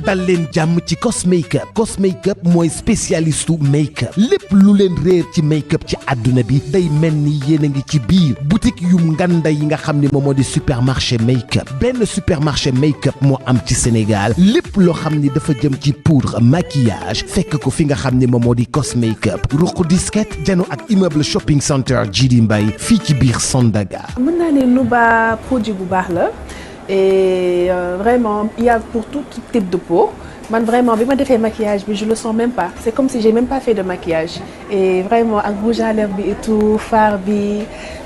dal leen jàmm ci Cosmakeup. Cosmakeup mooy spécialiste make-up lépp lu leen réer ci make-up ci àdduna bi day mel ni yéen a ngi ci biir boutique yu nganda yi nga xam ne moom moo di supermarché make-up. benn supermarché make-up moo am ci Sénégal lépp loo xam ni dafa jëm ci poudre maquillage fekk ko fi nga xam ne moom moo di Cosmakeup. ruq disquette jano ak immeuble shopping center Djily Mbaye fii ci biir Sandaga. mën naa ne Nuba produit bu baax la et vraiment il y a pour tout type de peau. Man vraiment bi ma defee maquillage bi je le sens même pas c'est comme si j'ai même pas fait de maquillage et vraiment ak rouge à lèvres bi et tout fard bi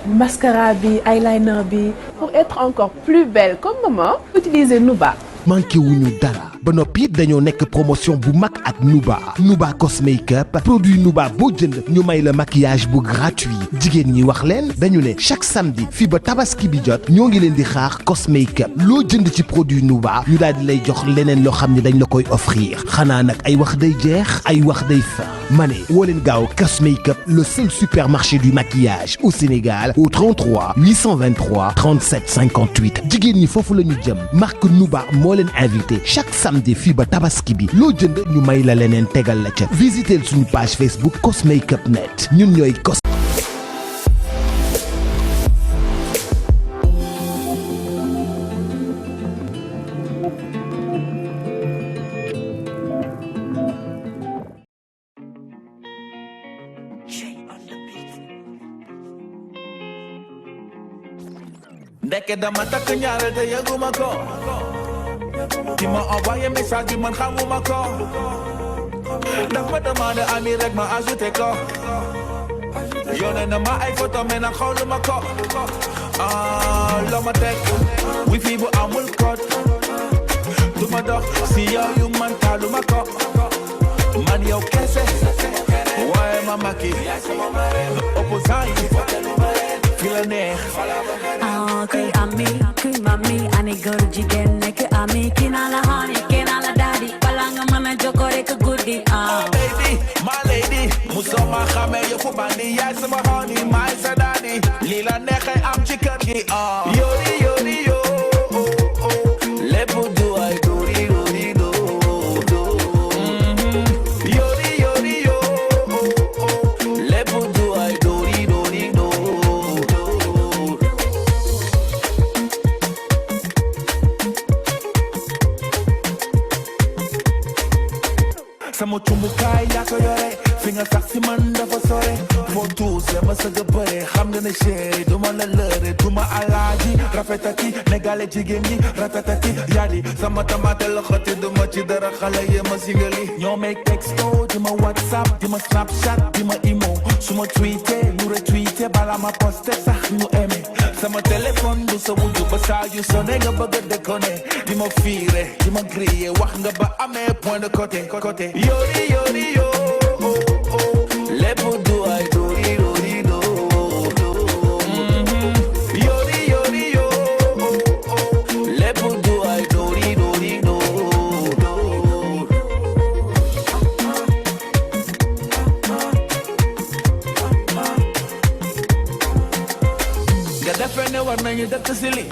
mascara bi eyeliner bi pour être encore plus belle comme maman utiliser Nuba. manqué wuñu dara ba noppi dañoo nekk promotion bu mag ak Nuba Cosmakeup produit Nuba boo jënd ñu may la maquillage bu gratuit jigéen ñi wax leen dañu ne chaque samedi fii ba tabaski bi jot ñoo ngi leen di xaar Cosmakeup loo jënd ci produit Nuba ñu daal di lay jox leneen loo xam ne dañ la koy offrir xanaa nag ay wax day jeex ay wax day fa ma ne woo leen gaaw Cosmakeup le seul supermarché du maquillage au Sénégal au 33 823 37 58 jigéen ñi foofu la ñu jëm marque Nuba moo leen invité chaque samedi fii ba tabaski bi loo jënd ñu may la leneen tegal la ca visiteel suñu page Facebook Cosmakeup net ñun ñooy cos. ndeke dama takk ñaareel te yëguma ko ki ma envoyé message bi man xamuma ko daf ma demandé ami rek ma ajouté ko yónnee na ma ay photo mais na xooluma ko loo ma teg wifi bu amul code du ma dox si yow yu man taaluma ko man yow kese waaye ma maki opposant yi fi la neex kuy ami kuy mami ani góor jigéen nekk ami kii naa la honey kii naa la daddy bala nga mën a jokkoo rek guddi baby my lady musoo ma xamee yëfu bandi yaay sama honey maay sa daddy lii la neexee am ci kër gi yori yori yo lépp du ay dori dori do yori yori yo lépp du ay dori dori do sama cumbukaay yaa ko yore fi nga sax si man dafa sore foo tuuse ma sëgg bëre xam nga ne chéri duma la lëre duma alaaji rafetati negale jigéen ñi ratatati yali sama tamate la xoti duma ci dara xale ye ma singali ñoo may texto di ma whatsapp di ma snapchat di ma imo su ma tweete ñu retweete bala ma poste sax ñu aimé sama téléphone du sa wujju ba saa yu sonné nga bëgg a déconné di ma fiire di ma grillé wax nga ba amee point de côté yori yori yo lépp du ay dori dori do yori yori yo lépp du ay dori dori do nga defe ne war nañu dëkk si li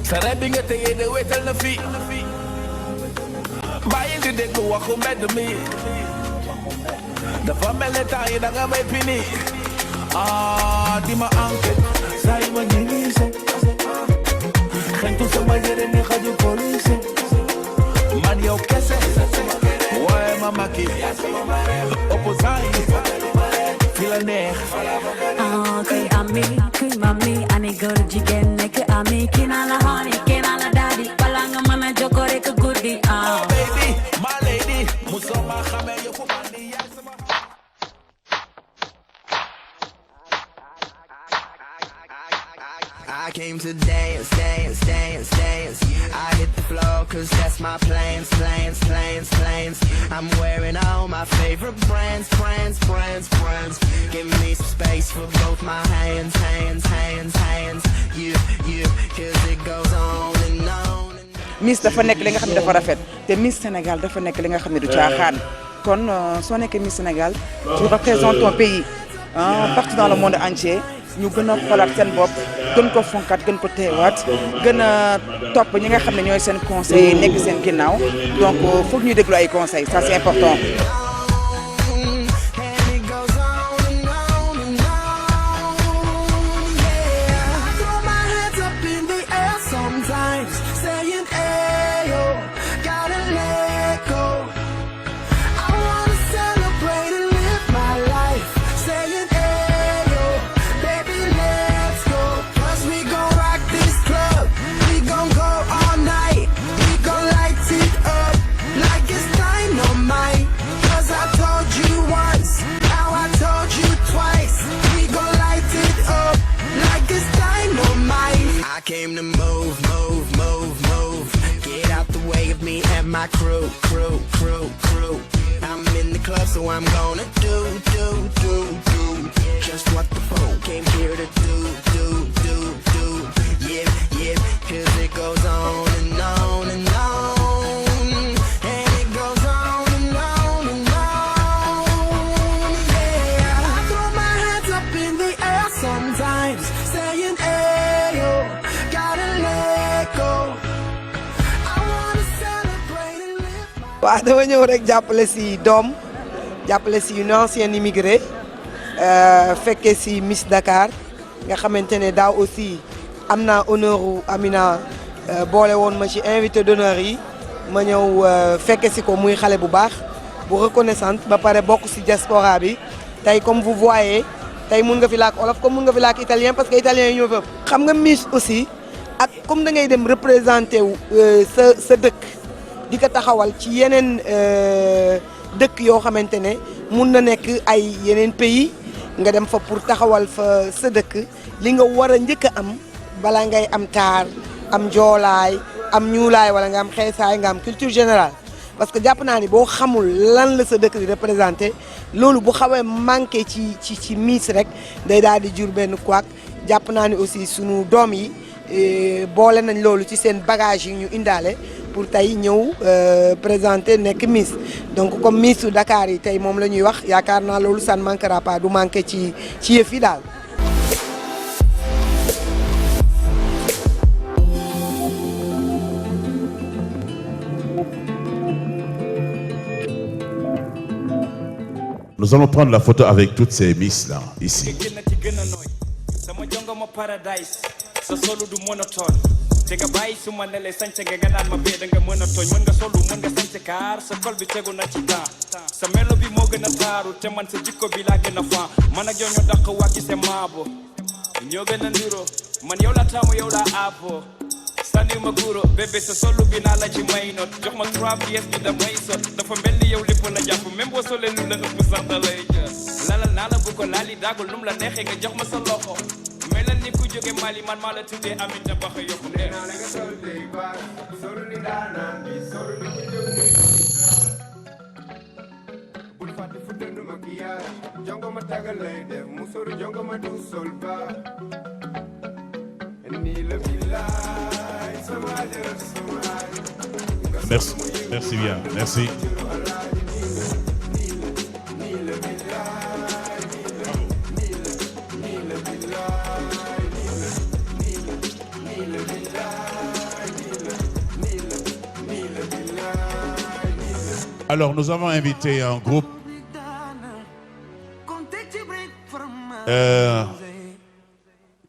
sa reb bi nga tegee de wéetal na fi bàyyi di dégg waxu mbedd mi dafa mel ne temps yi da nga may pini di ma enquête saa yi ma ñirise xentu sama yére ni xaju police man yow kese waaye ma maki opposant yi fi la neex kuy ami kuy mami ani góor jigéen nekk ami kii naa la honey kii naa la daddy bala nga mën a jokkoo rek guddi baby my lady musoo ma xamee yëfu bandi yaay sama I came to dance, dance, dance, dance. I hit the floor cause that's my plans. I'm wearing all my favorite brands. Give me some space for both my hands. You, cause it goes on and on. Miss dafa nekk li nga xam ne dafa rafet te Miss Sénégal dafa nekk li nga xam ne du caaxaan kon soo nekkee Miss Sénégal tu représentes ton pays partout dans le monde entier ñu gën a xoolaat seen bopp gën ko fonkaat gën ko teewaat gën a topp ñi nga xam ne ñooy seen conseil nekk seen ginnaaw donc foog ñuy déglu ay conseils ça c'est important. Came to move, move, move, move. Get out the way of me and my crew. I'm in the club, so I'm gonna do just what the phone came here to do. Yeah, 'cause it goes on and on and on. And it goes on and on and on. Yeah, I throw my hands up in the air sometimes, saying, ayo. waaw dama ñëw rek jàppale si doom jàppale si une ancienne immigrée fekkee si Miss Dakar nga xamante ne daaw aussi am naa honneur u Amina boole woon ma ci invité d'honneur yi ma ñëw fekke si ko muy xale bu baax bu reconnaissante ba pare bokk si diaspora bi tey comme vous voyez tey mun nga fi laak olof comme mun nga fi laak italien parce que italien yi ñoo fépp xam nga Miss aussi ak comme da ngay dem représenter wu sa dëkk di ko taxawal ci yeneen dëkk yoo xamante ne mun na nekk ay yeneen pays nga dem fa pour taxawal fa sa dëkk li nga war a njëkk a am balaa ngay am taar am joolaay am ñuulaay wala nga am xeesaay nga am culture générale parce que jàpp naa ni boo xamul lan la sa dëkk di représenté loolu bu xawee manqué ci Miss rek day daal di jur benn couac jàpp naa ni aussi sunu doom yi boole nañ loolu ci seen bagage yi ñu indaale pour tey ñëw présenter nekk Miss donc comme Miss su Dakar yi tey moom la ñuy wax yaakaar naa loolu ça ne manquera pas du manqué ci yëf yi daal. Nous allons prendre la photo avec toutes ces Miss là, ici. sa solu du monotone te nga bàyyi su ma ne lee sañse nga naan ma bee da nga mën a tooñ mën nga solu mën nga sañse kaar sa kol bi tegu na ci temps sa melo bi moo gën a taaru te man sa jikko bi laa gën a fan man ak yow ñoo dàq wàcc se maabo ñoo gën a ndiro man yow la taamu yow la aapo sànni ma guro bébé sa solu bi naa la ci may not jox ma 3 pièces bi damay sot dafa mel ni yow lépp la jàpp même boo solee lu la ëpp sax da lay jël lalal naa la bu ko laali daagul num la neexee nga jox ma sa loxo melal ni ku jóge Mali man maa la tuddee Aminta Baxa yokku ndee naa la nga sol tey baax solu ni daanaan bi solu ni ku jóge bul fàtte fu dënd maquillage jongo ma tagal lay def mu soru jongo ma du sol ba ni la billaay sama jër sama Merci, merci bien, merci. Alors, nous avons invité un groupe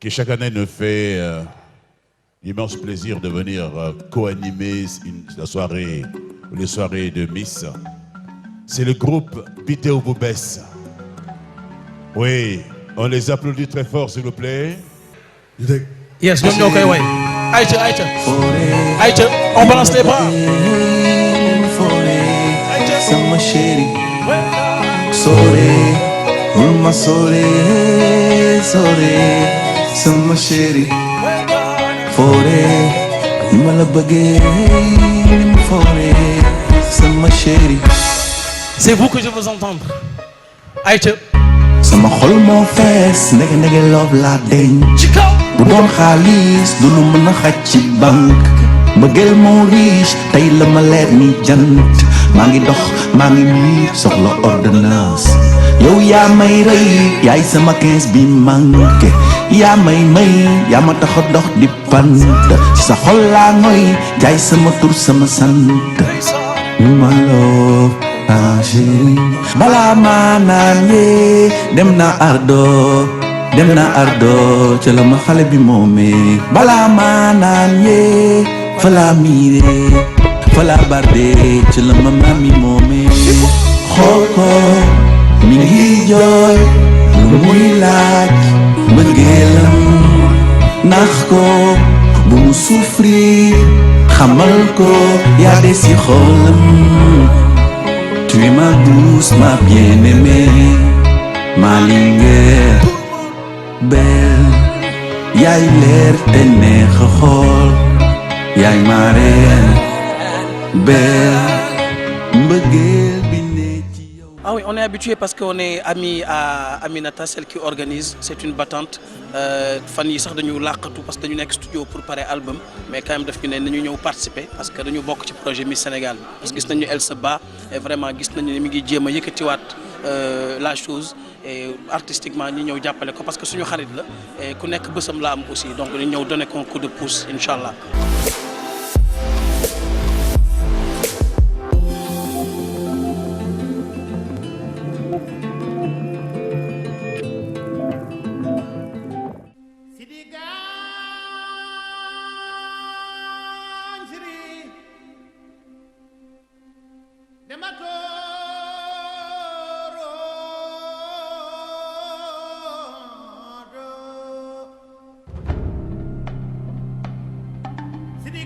qui chaque année nous fait l'immense plaisir de venir co-animer la soirée, les soirées de Miss. C'est le groupe Piteo Boubès. Oui, on les applaudit très fort, s'il vous plaît. Yes, ñoom ñoo koy way. Aïcha, Aïcha. Aïcha, on balance les bras. Sama chérie, sore, ma sore, sama chérie, fore, ma la bëggee, fore, sama chérie. C'est vous que je veux entendre. Aïcha. Sama xol moo fees, ndege love la denc. Bu doon xaalis, du lu mën a xaj ci banque. Mbëggeel moo riche, tey la ma leer ni jant. maa ngi dox maa ngi miir soxla ordonnance yow yaa may rey yaay sama 15 bi manqué yaa may yaa ma tax a dox di pant ci sa xol laa ngoy jaay sama tur sama sant ma loo chéri balaa maa naan yee dem na ardo ca la ma xale bi moomee balaa maa naan yee fa laa miire fa laa barde ca la ma mami moomee xool ko mi ngi jooy lu muy laaj mbëggeelam nax ko bu mu souffrir xamal ko yaa des ci xolam tu es ma douce ma bien-aimée ma linguère belle yaay leer te neex a xool yaay ma reine belle mbëggeel bi ne ci yow. Ah oui, on est habitué parce qu'on est amis à Aminata, celle qui organise. C'est une battante. Fan yi sax dañu làqatu parce que dañu nekk studio pour pare album mais quand même daf ñu ne nañu ñëw participer parce que dañu bokk ci projet Miss Sénégal bi parce que gis nañu elle se bat et vraiment gis nañu ne mi ngi jéem a yëkkatiwaat la chose et artistiquement ñi ñëw jàppale ko parce que suñu xarit la et ku nekk bësam la am aussi donc dañu ñëw donner ko un coup de pouce incha allah. City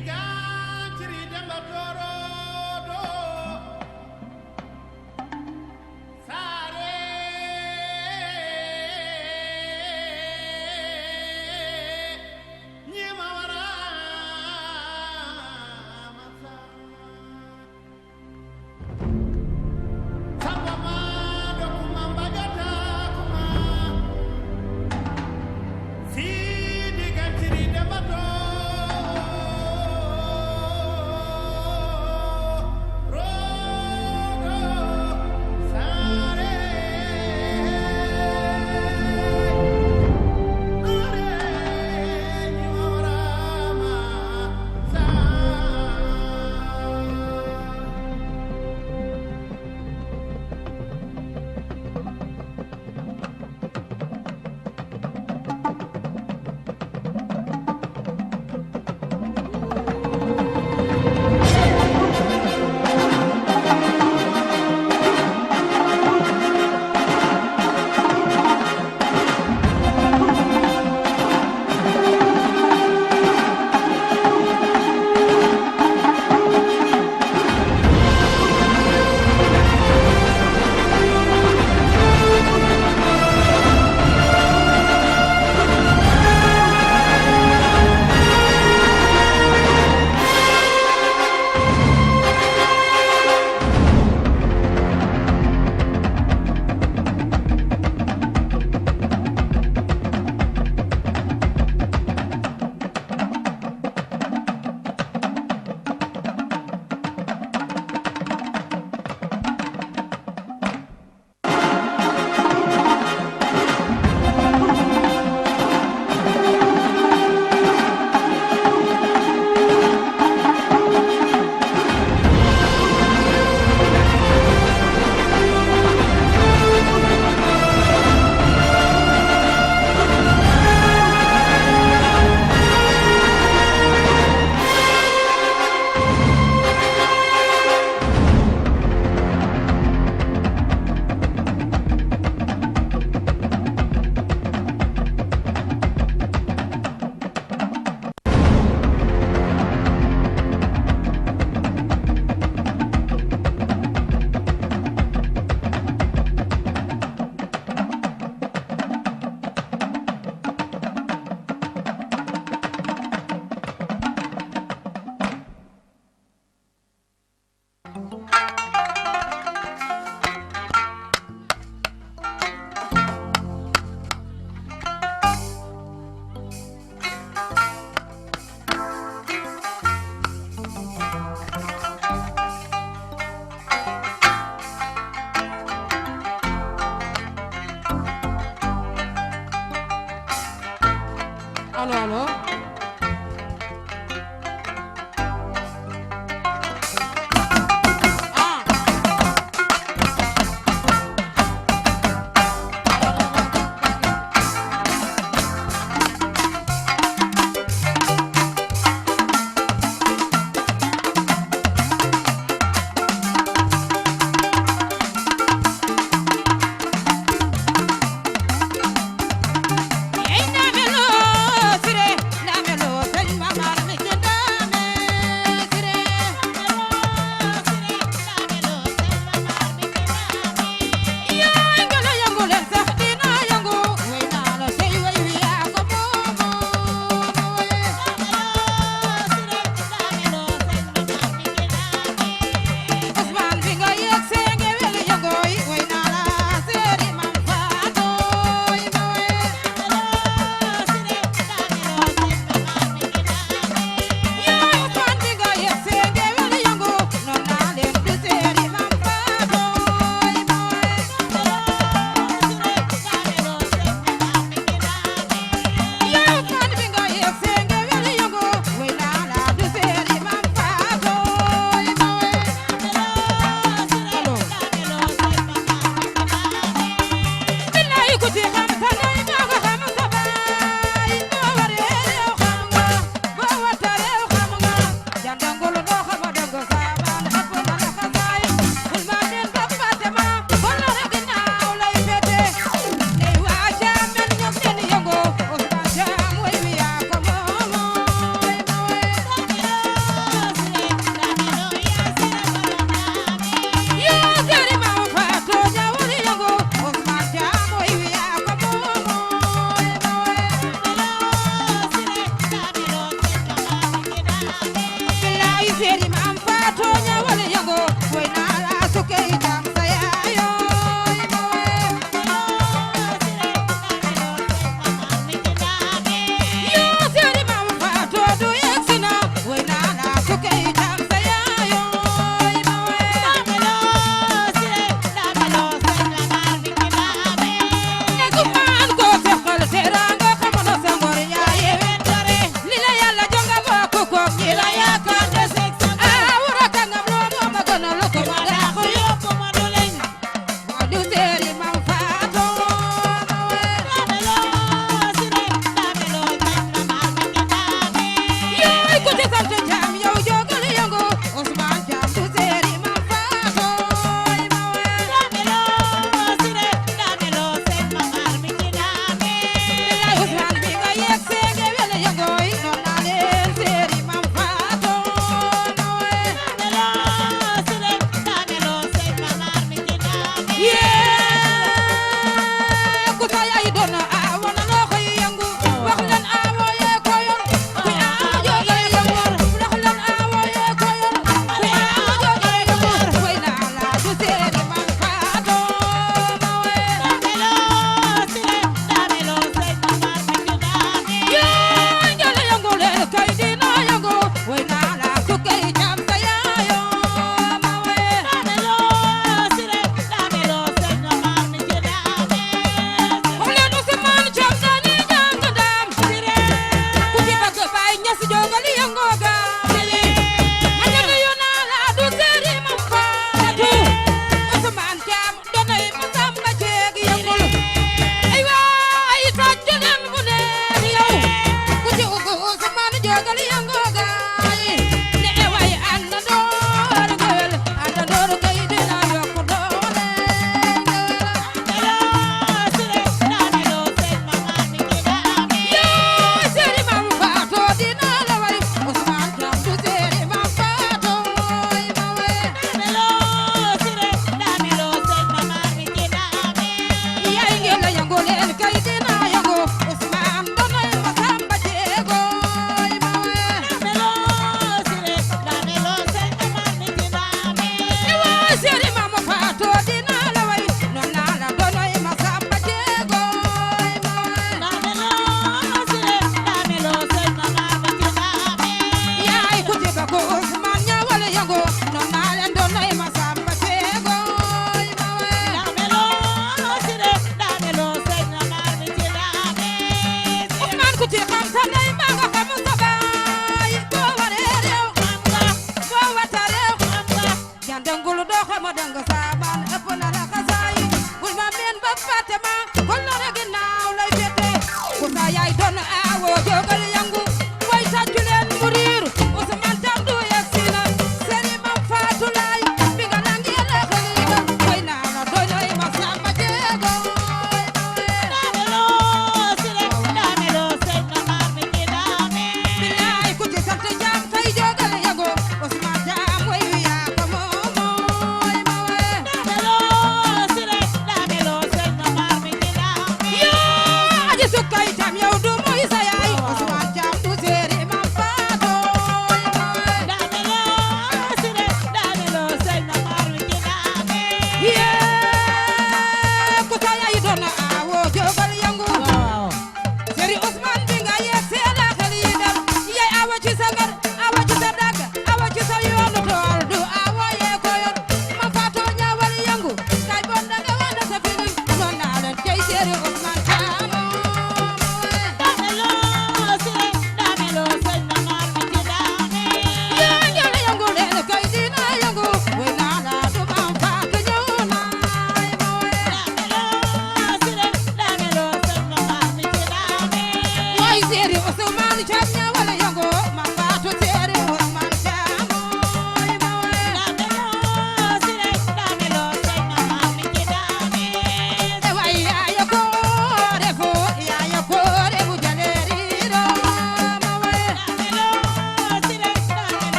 allo allo.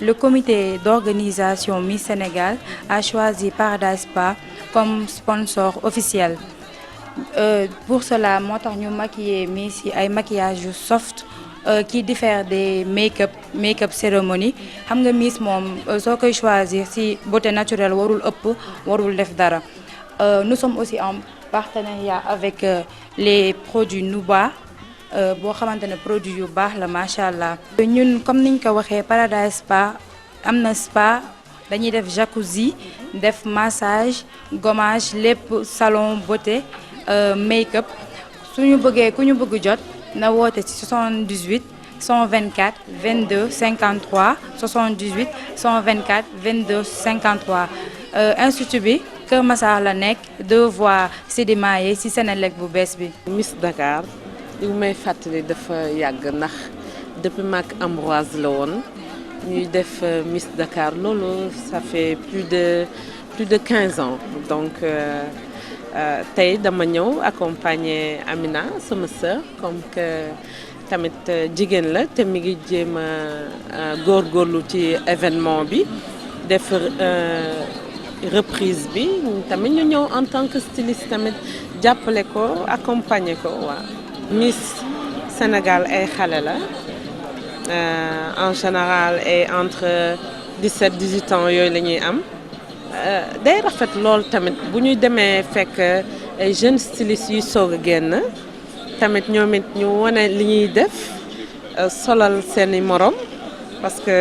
le comité d'organisation Miss Sénégal a choisi Paradise Spa comme sponsor officiel. Pour cela, moo tax ñu maquiller Miss yi ay maquillage yu soft qui diffère des make-up cérémonie. Xam nga Miss moom soo koy choisir ci beauté naturelle warul ëpp warul def dara. Nous sommes aussi en partenariat avec les produits Nuba. Boo xamante ne produit yu baax la macha allah. ñun comme niñ ko waxee Paradise Spa am na spa dañuy def jacuzzi def massage gommage lépp salon beauté make-up suñu bëggee ku ñu bëgg jot na woote ci 78 124 22 53 78 124 22 53 institut bi Kër Massar la nekk 2 voies Sidi Maye ci Sénélec bu bees bi. Miss Dakar. li may fàttali dafa yàgg ndax depuis Mac Ambroise la woon ñuy def Miss Dakar loolu ça fait plus de 15 ans donc tey dama ñëw accompagner Amina sama sœur comme que tamit jigéen la te mi ngi jéem a góorgóorlu ci événement bi def reprise bi tamit ñu ñëw en tant que styliste tamit jàppale ko accompagner ko waaw. Miss Sénégal ay xale la en général et entre 17-18 ans yooyu la ñuy am day rafet lool tamit bu ñuy demee fekk ay jeunes stylistes yuy soog a génn tamit ñoom it ñu wane li ñuy def solal seeni morom parce que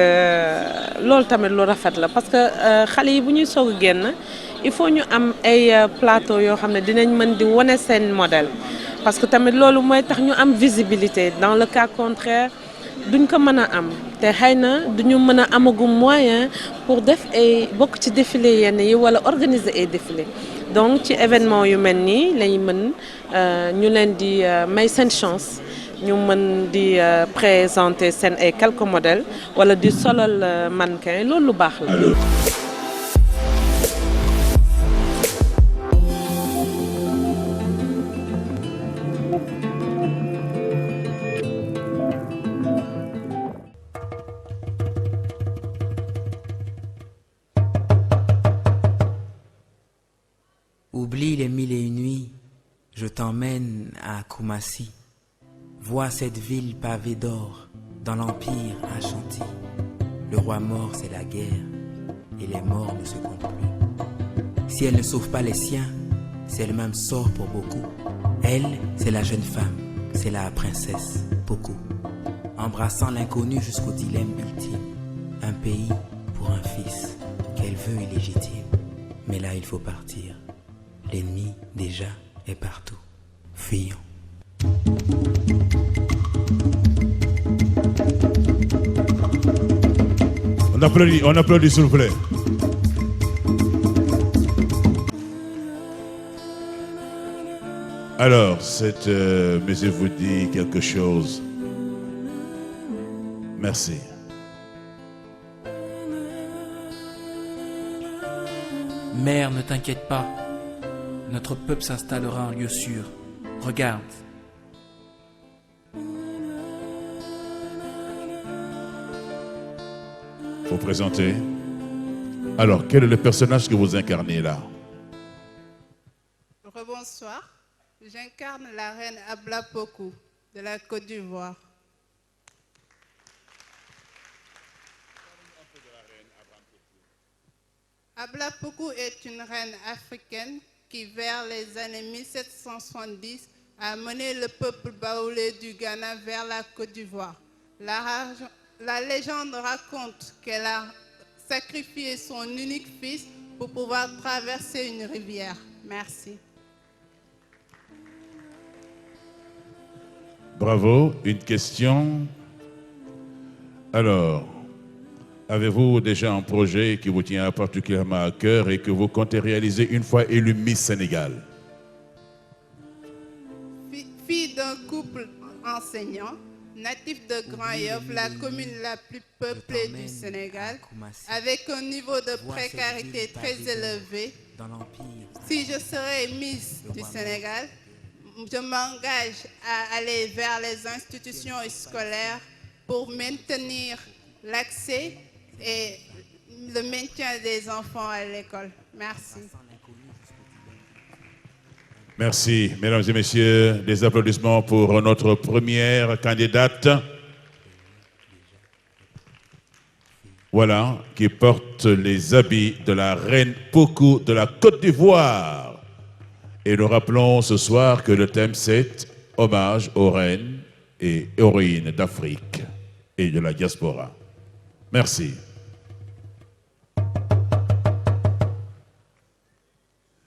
loolu tamit lu rafet la parce que xale yi bu ñuy soog a génn il faut ñu am ay plateau yoo xam ne dinañ mën di wane seen modèle. Parce que tamit loolu mooy tax ñu am visibilité dans le cas contraire duñ ko mën a am te xëy na duñu mën a amagum moyen pour def ay bokk ci défilé yenn yi wala organiser ay défilé donc ci événement yu mel nii lay mën ñu leen di may seen chance ñu mën di présenter seen ay quelques modèles wala di solal mannequin loolu lu baax la. Oublie les mille et une nuits, je t'emmène à Koumassi. Vois cette ville pavée d'or, dans l'empire Ashanti. Le roi mort, c'est la guerre, et les morts ne se comptent plus. Si elle ne sauve pas les siens, c'est le même sort pour beaucoup. Elle, c'est la jeune femme, c'est la princesse, beaucoup. Embrassant l'inconnu jusqu'au dilemme ultime. Un pays pour un fils, qu'elle veut illégitime. Mais là, il faut partir. L'ennemi, déjà, est partout. Fuyons. On applaudit s'il vous plaît. Alors, cette musique vous dit quelque chose. Merci. Mère, ne t'inquiète pas. Notre peuple s'installera en lieu sûr. Regarde. Faut présenter. Alors, quel est le personnage que vous incarnez là? Rebonsoir. J'incarne la reine Abla Pokou de la Côte d'Ivoire. Abla Pokou est une reine africaine qui, vers les années 1770, a mené le peuple baoulé du Ghana vers la Côte d'Ivoire. La légende raconte qu'elle a sacrifié son unique fils pour pouvoir traverser une rivière. Merci. Bravo. Une question. Alors, avez-vous déjà un projet qui vous tient particulièrement à cœur et que vous comptez réaliser une fois élu Miss Sénégal? Fille d'un couple enseignant, natif de Grand-Yoff, la commune la plus peuplée du Sénégal, avec un niveau de précarité très élevé, si je serais Miss du Sénégal, je m'engage à aller vers les institutions scolaires pour maintenir l'accès et le maintien des enfants à l'école. Merci. Merci, mesdames et messieurs. Des applaudissements pour notre première candidate. Voilà, qui porte les habits de la reine Pokou de la Côte d'Ivoire. Et nous rappelons ce soir que le thème c'est hommage aux reines et héroïnes d'Afrique et de la diaspora. Merci.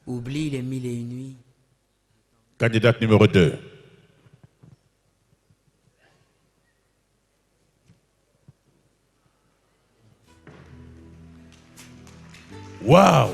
Oublie les mille et une nuits. Candidate numéro 2. Wow!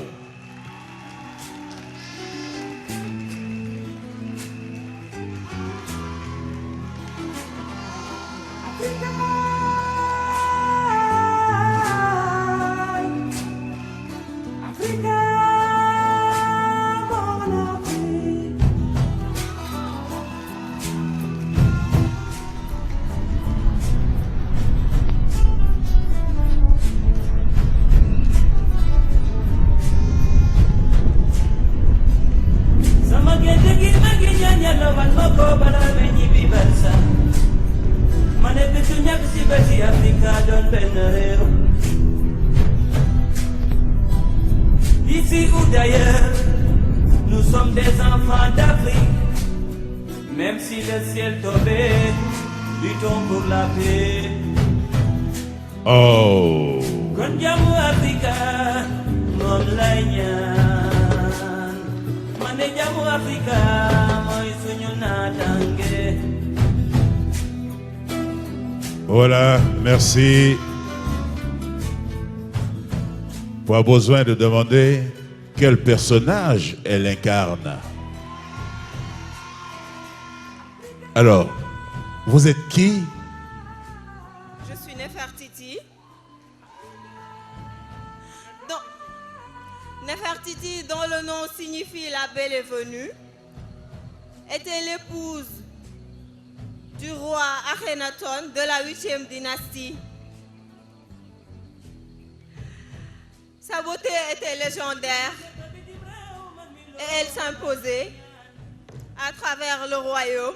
Ici ou d'ailleurs, nous sommes des enfants d'Afrique. Même si le ciel tombait, luttons pour la paix. Oh! Kon jamu Afrika, moom lay ñaan. Man de jamu Afrika, mooy suñu naataange. Voilà, merci. Pas besoin de demander quel personnage elle incarne. Alors, vous êtes qui? Je suis Nefertiti. Nefertiti, dont le nom signifie la belle est venue, était l'épouse du roi Akhenaton de la 8e dynastie. Sa beauté était légendaire et elle s'imposait à travers le royaume.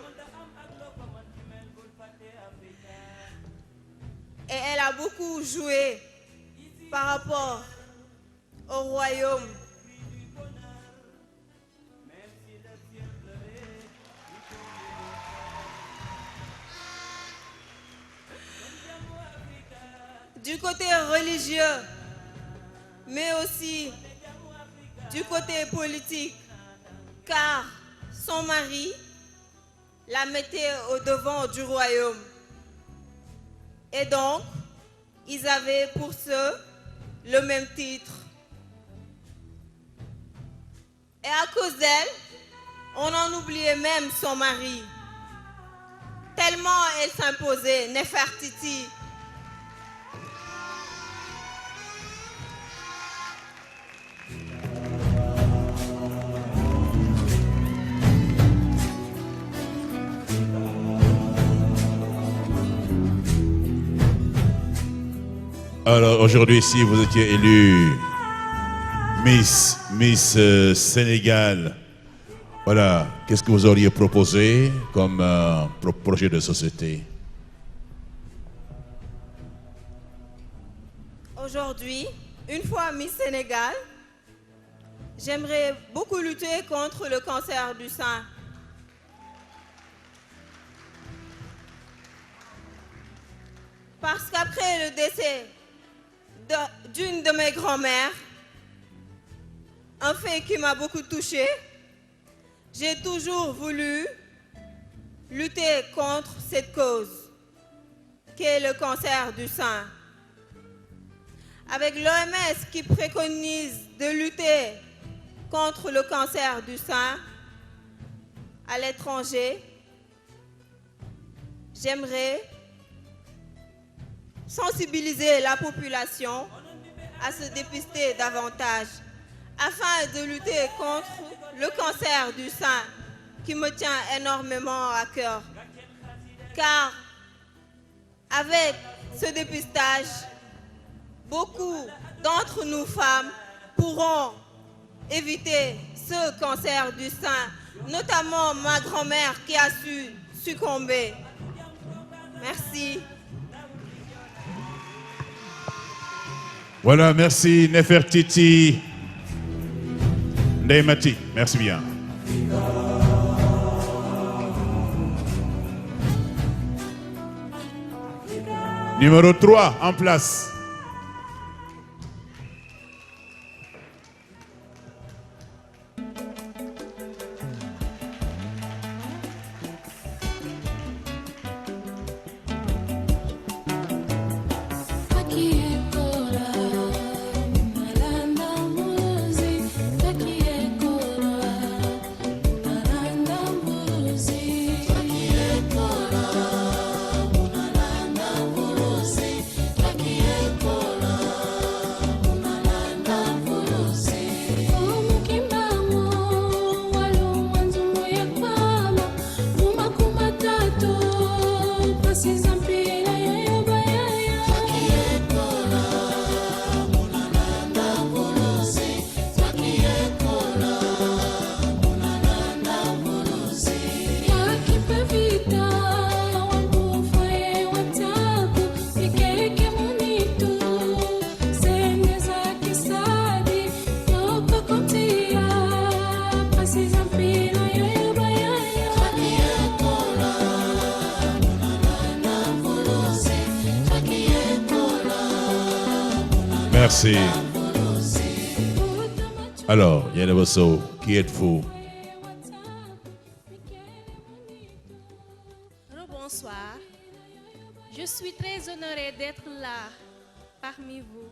Et elle a beaucoup joué par rapport au royaume. Du côté religieux, mais aussi du côté politique, car son mari la mettait au devant du royaume. Et donc, ils avaient pour ce le même titre. Et à cause d'elle, on en oubliait même son mari. Tellement elle s'imposait, Nefertiti. Alors aujourd'hui, si vous étiez élu Miss Sénégal, voilà, qu'est-ce que vous auriez proposé comme projet de société? Aujourd'hui, une fois Miss Sénégal, j'aimerais beaucoup lutter contre le cancer du sein. Parce qu'après le décès d'une de mes grand-mères, un fait qui m'a beaucoup touchée, j'ai toujours voulu lutter contre cette cause, qui est le cancer du sein. Avec l'OMS qui préconise de lutter contre le cancer du sein à l'étranger, j'aimerais sensibiliser la population à se dépister davantage afin de lutter contre le cancer du sein qui me tient énormément à cœur. Car avec ce dépistage, beaucoup d'entre nous femmes pourront éviter ce cancer du sein, notamment ma grand-mère qui a succombé. Merci. Voilà, merci Nefertiti Ndemati. Merci bien. Numéro 3 en place. Merci. Alors, Yann Bosso, qui êtes-vous? Bonsoir. Je suis très honorée d'être là parmi vous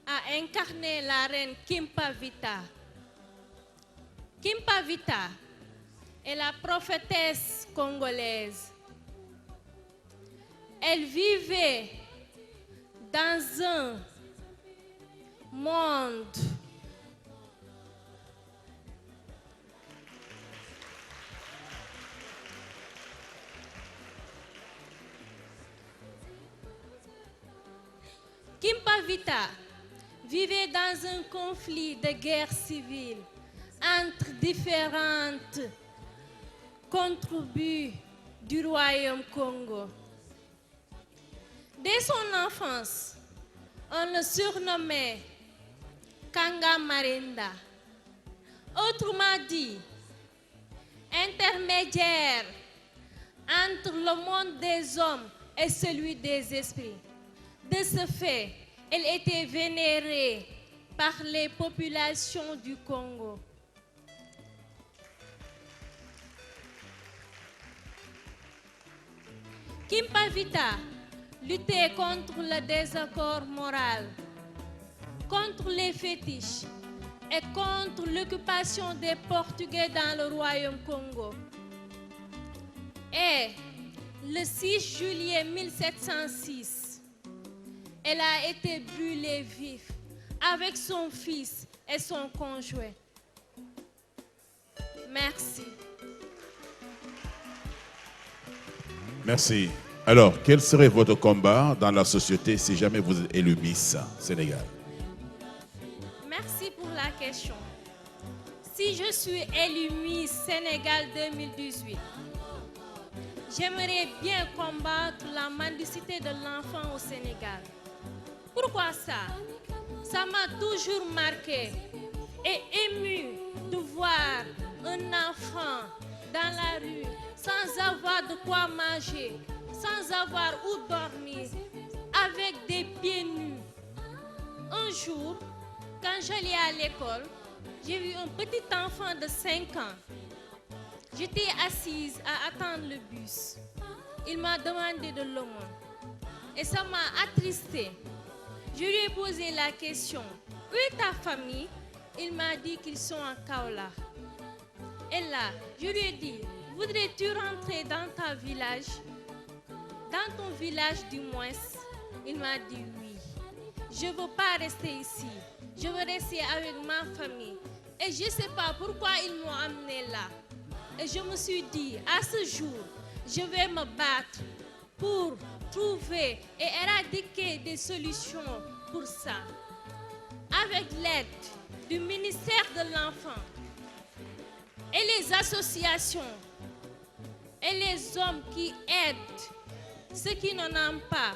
à incarner la reine Kimpavita. Kimpavita est la prophétesse congolaise. Elle vivait dans un monde Kimpavita vivait dans un conflit de guerre civile entre différentes contribus du royaume Congo. Dès son enfance, on le surnommait Kanga Marinda. Autrement dit, intermédiaire entre le monde des hommes et celui des esprits. De ce fait, elle était vénérée par les populations du Congo. Kimpavita luttait contre le désaccord moral, contre les fétiches et contre l'occupation des Portugais dans le royaume Congo. Et le 6 juillet 1706, elle a été brûlée vive avec son fils et son conjoint. Merci. Merci. Alors, quel serait votre combat dans la société si jamais vous êtes élu Miss Sénégal? Merci pour la question. Si je suis élue Miss Sénégal 2018, j'aimerais bien combattre la mendicité de l'enfant au Sénégal. Pourquoi ça? Ça m'a toujours marqué et ému de voir un enfant dans la rue sans avoir de quoi manger, sans avoir où dormir, avec des pieds nus. Un jour, quand j'allais à l'école, j'ai vu un petit enfant de 5 ans. J'étais assise à attendre le bus. Il m'a demandé de l'aumône et ça m'a attristée. Je lui ai posé la question, où est ta famille? Il m'a dit qu'ils sont en Kaola. Et là, je lui ai dit, voudrais-tu rentrer dans ta village? Dans ton village du moins? Il m'a dit oui. Je ne veux pas rester ici. Je veux rester avec ma famille. Et je ne sais pas pourquoi ils m'ont amené là. Et je me suis dit, à ce jour, je vais me battre pour trouver et éradiquer des solutions pour ça. Avec l'aide du ministère de l'Enfant et les associations et les hommes qui aident ceux qui n'en ont pas,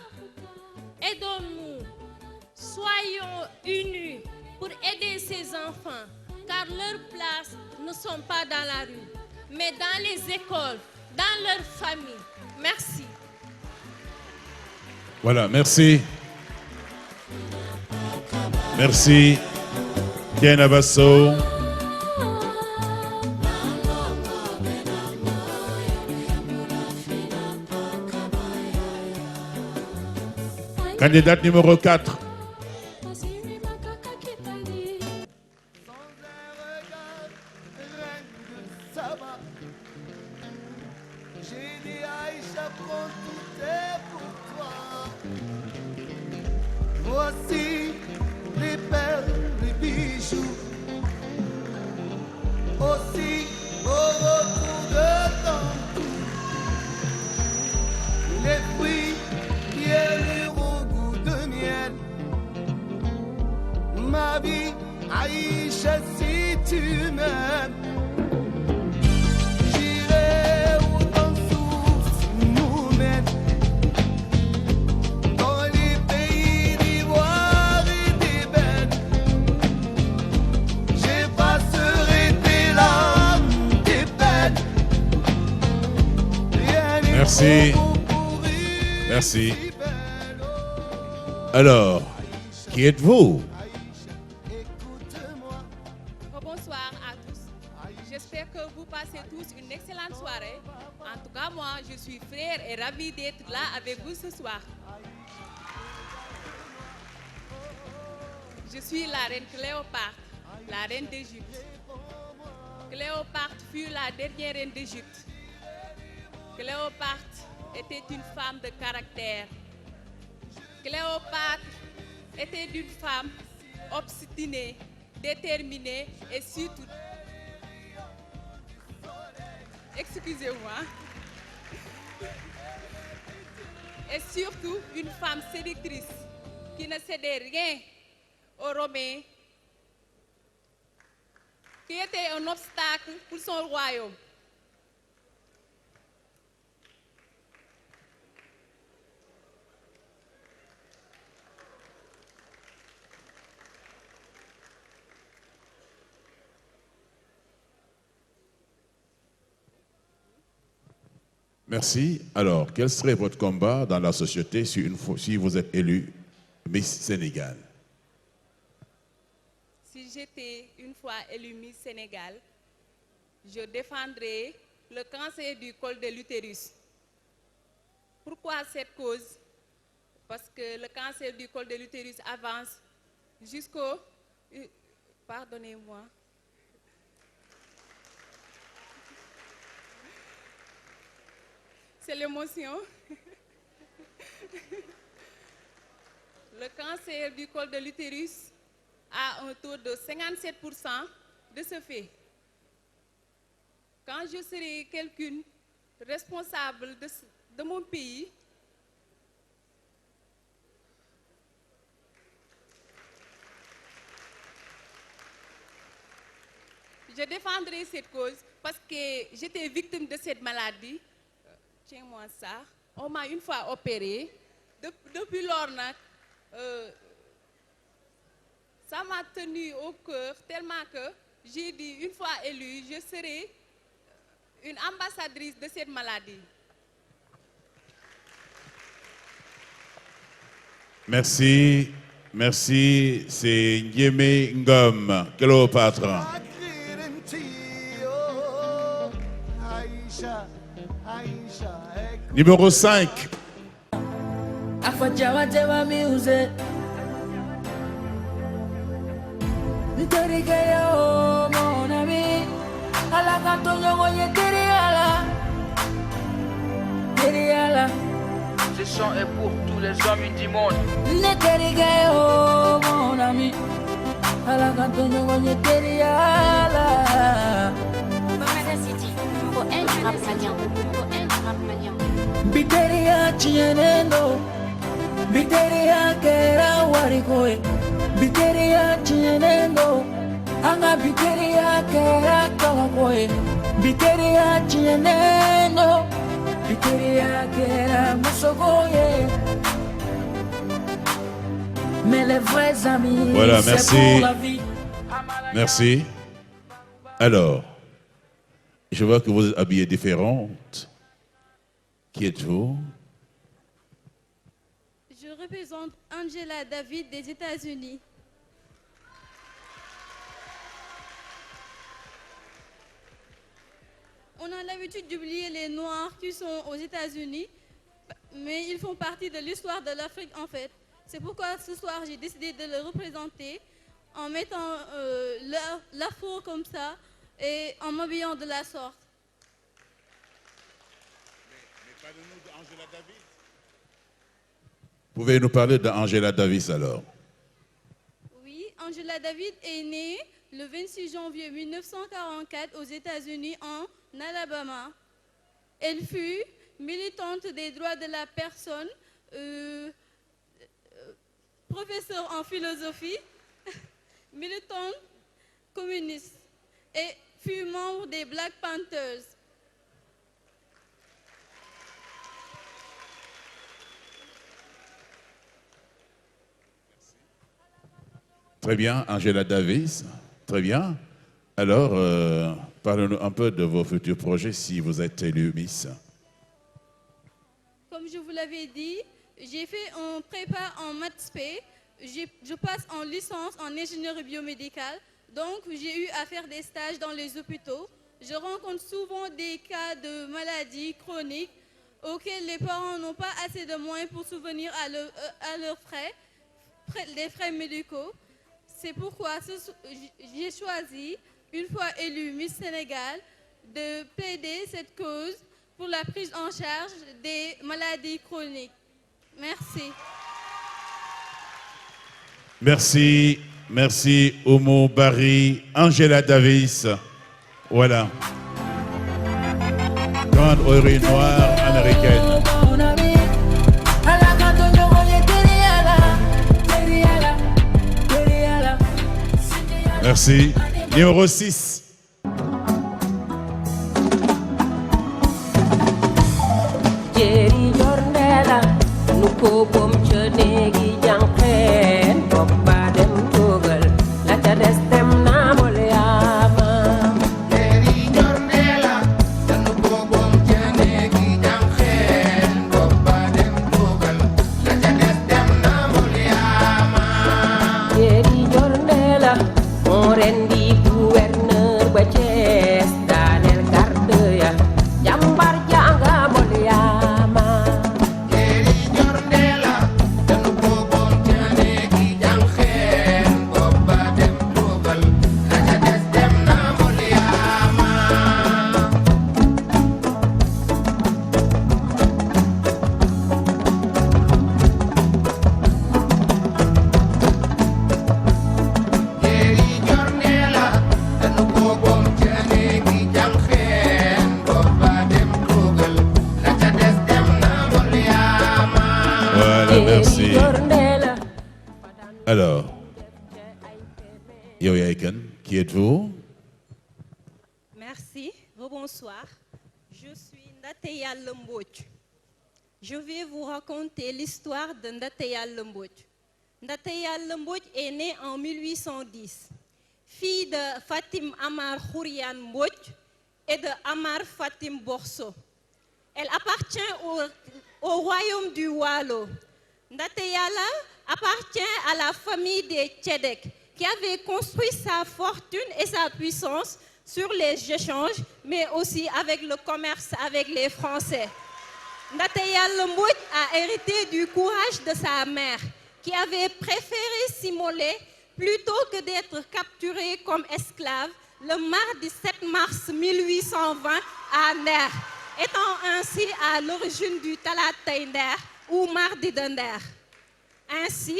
aidons-nous, soyons unis pour aider ces enfants, car leurs places ne sont pas dans la rue, mais dans les écoles, dans leur famille. Merci. Voilà, merci. Merci. Diana Basso. Candidate numéro 4. Voici les perles, les bijoux, aussi au retour de temps, les fruits bien au goût de miel. Ma vie, Aïcha, si tu m'aimes, j'irai où ton souffle nous mène. Merci. Merci. Alors, qui êtes-vous? Bonsoir à tous. J'espère que vous passez tous une excellente soirée. En tout cas, moi, je suis fière et ravie d'être là avec vous ce soir. Je suis la reine Cléopâtre, la reine d'Égypte. Cléopâtre fut la dernière reine d'Égypte. Cléopâtre était une femme de caractère. Cléopâtre était une femme obstinée, déterminée et surtout... Excusez-moi. Et surtout une femme séductrice qui ne cédait rien aux Romains, qui était un obstacle pour son royaume. Merci. Alors, quel serait votre combat dans la société si vous êtes élu Miss Sénégal? Si j'étais une fois élue Miss Sénégal, je défendrais le cancer du col de l'utérus. Pourquoi cette cause? Parce que le cancer du col de l'utérus avance jusqu'au... Pardonnez-moi. C'est l'émotion. Le cancer du col de l'utérus a un taux de 57% de ce fait. Quand je serai quelqu'un responsable de mon pays, je défendrai cette cause parce que j'étais victime de cette maladie. Tiens-moi ça. On m'a une fois opéré. Depuis lors, ça m'a tenu au cœur tellement que j'ai dit, une fois élue, je serai une ambassadrice de cette maladie. Merci. Merci. C'est Ndiémé Ngom, Cléopâtre. Numéro 5. Afajawajewa music. Nitorikeyo mon ami. Ala kantonyo ngoye teriala. Teriala. Ce son est pour tous les hommes du monde. Nitorikeyo mon ami. Ala kantonyo ngoye teriala. City, numéro 1 du rap malien. Biteria chienendo, biteria kera warikoe, biteria chienendo, anga biteria kera kawakoe, biteria chienendo, biteria kera musogoye. Mais les vrais amis, voilà, c'est merci. pour la vie. Merci. Alors, je vois que vous êtes habillées différentes. Qui êtes-vous? Je représente Angela David des États-Unis. On a l'habitude d'oublier les Noirs qui sont aux États-Unis, mais ils font partie de l'histoire de l'Afrique en fait. C'est pourquoi ce soir j'ai décidé de le représenter en mettant l'afro comme ça et en m'habillant de la sorte. Parlez-nous d'Angela Davis. Pouvez nous parler d'Angela Davis alors? Oui, Angela Davis est née le 26 janvier 1944 aux États-Unis en Alabama. Elle fut militante des droits de la personne, professeure en philosophie, militante communiste et fut membre des Black Panthers. Très bien, Angela Davis. Très bien. Alors, parlez-nous un peu de vos futurs projets si vous êtes élue Miss. Comme je vous l'avais dit, j'ai fait un prépa en maths spé. Je passe en licence en ingénierie biomédicale. Donc, j'ai eu à faire des stages dans les hôpitaux. Je rencontre souvent des cas de maladies chroniques auxquels les parents n'ont pas assez de moyens pour subvenir à leurs frais, les frais médicaux. C'est pourquoi j'ai choisi, une fois élue Miss Sénégal, de plaider cette cause pour la prise en charge des maladies chroniques. Merci. Merci, merci Oumou Barry, Angela Davis. Voilà. Grande oreille noire américaine. Merci. Numéro 6. Jeri jorndela nuko bom chenegi janken boppa dem togal la ta des dem na molyama Jeri jorndela nuko bom chenegi janken boppa dem togal la ta des dem na molyama Jeri jorndela mo rendi gouverneur ba Thiès Daniel Garde ya jambar janga molyama Jeri jorndela danu ko bom jane gi jangen boppa dem togal la ca des dem na molyama Jeri jorndela danu ko bom jane gi jangen boppa dem togal la ca des dem na molyama Voilà, merci. Alors, Yo Yaiken, qui êtes-vous? Merci, rebonsoir. Je suis Ndateya Lembouch. Je vais vous raconter l'histoire de Ndateya Lembouch. Ndateya Lembouch est née en 1810, fille de Fatim Amar Khourian Mbouch et de Amar Fatim Borso. Elle appartient au royaume du Waalo. Ndateya appartient à la famille des Tchedek, qui avait construit sa fortune et sa puissance sur les échanges, mais aussi avec le commerce avec les Français. Ndateya Lembouch a hérité du courage de sa mère, qui avait préféré s'immoler plutôt que d'être capturée comme esclave le mardi 7 mars 1820 à Nder, étant ainsi à l'origine du Talatay Nder ou mardi de Nder. Ainsi,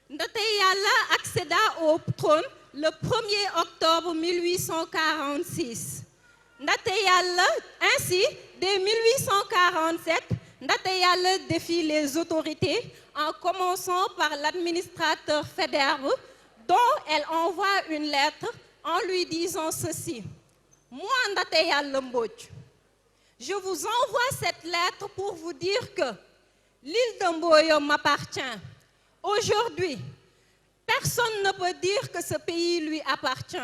Ndateya accéda au trône le 1er octobre 1846. Ainsi, dès 1847, Ndateyal défie les autorités en commençant par l'administrateur Faidherbe, dont elle envoie une lettre en lui disant ceci. Moi, Ndateyal Mbodj, je vous envoie cette lettre pour vous dire que l'île de Mboyo m'appartient. Aujourd'hui, personne ne peut dire que ce pays lui appartient.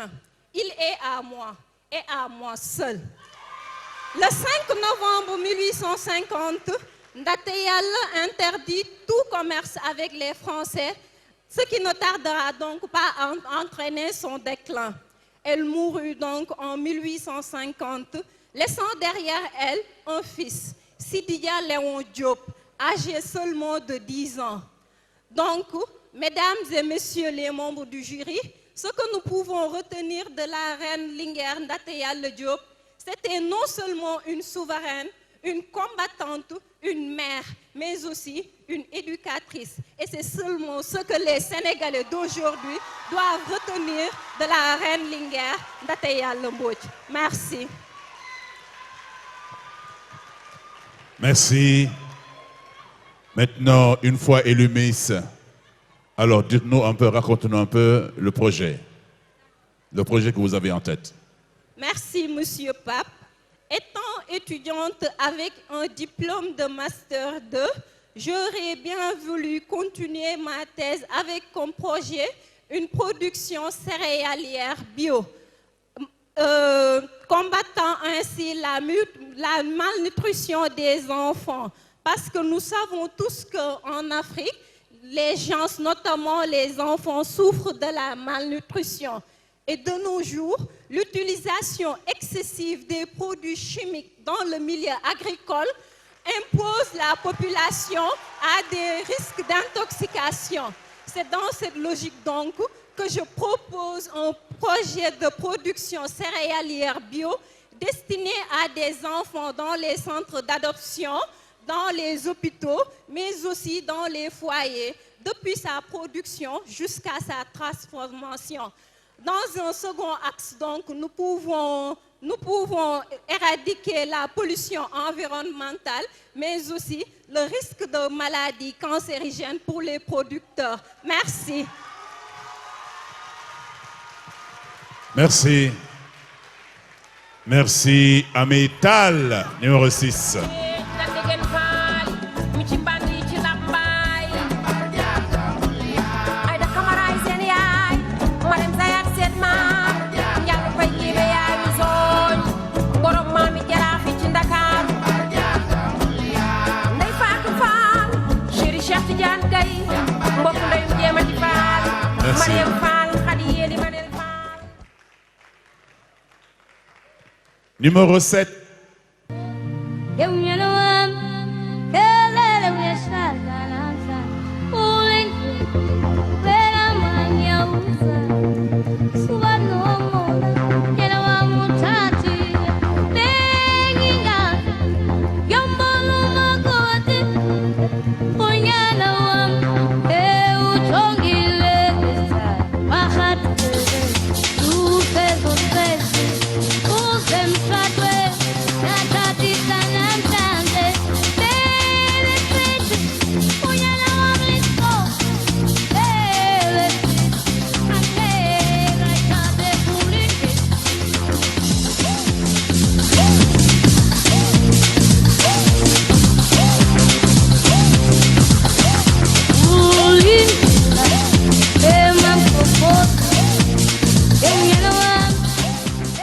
Il est à moi et à moi seul. Le 5 novembre 1850, Ndateyal interdit tout commerce avec les Français, ce qui ne tardera donc pas à entraîner son déclin. Elle mourut donc en 1850, laissant derrière elle un fils, Sidiya Léon Diop, âgé seulement de 10 ans. Donc, mesdames et messieurs les membres du jury, ce que nous pouvons retenir de la reine Linguère Ndateyal Diop, c'était non seulement une souveraine, une combattante, une mère, mais aussi une éducatrice. Et c'est seulement ce que les Sénégalais d'aujourd'hui doivent retenir de la reine Linguère Ndateyal Mbodj. Merci. Merci. Maintenant, une fois élu Miss, alors dites-nous un peu, racontez-nous un peu le projet que vous avez en tête. Merci, Monsieur Pape. Étant étudiante avec un diplôme de Master 2, j'aurais bien voulu continuer ma thèse avec comme projet une production céréalière bio, combattant ainsi la malnutrition des enfants. Parce que nous savons tous qu'en Afrique, les gens, notamment les enfants, souffrent de la malnutrition. Et de nos jours, l'utilisation excessive des produits chimiques dans le milieu agricole impose la population à des risques d'intoxication. C'est dans cette logique donc que je propose un projet de production céréalière bio destiné à des enfants dans les centres d'adoption, dans les hôpitaux, mais aussi dans les foyers, depuis sa production jusqu'à sa transformation. Dans un second axe, donc, nous pouvons éradiquer la pollution environnementale, mais aussi le risque de maladies cancérigènes pour les producteurs. Merci. Merci. Merci, Amital, numéro 6. Numéro 7.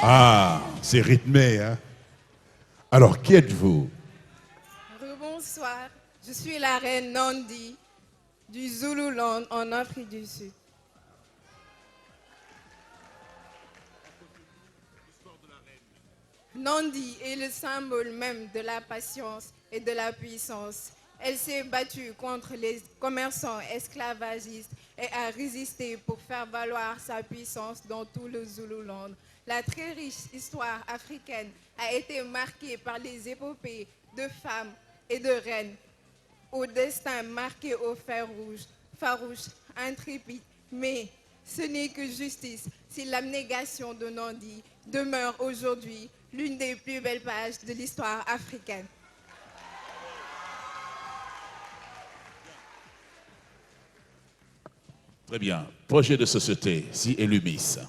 Ah, c'est rythmé, hein? Alors, qui êtes-vous? Bonsoir, je suis la reine Nandi du Zululand en Afrique du Sud. Nandi est le symbole même de la patience et de la puissance. Elle s'est battue contre les commerçants esclavagistes et a résisté pour faire valoir sa puissance dans tout le Zululand. La très riche histoire africaine a été marquée par les épopées de femmes et de reines, au destin marqué au fer rouge, farouche, intrépide. Mais ce n'est que justice si l'abnégation de Nandi demeure aujourd'hui l'une des plus belles pages de l'histoire africaine. Très bien. Projet de société, si élu Miss.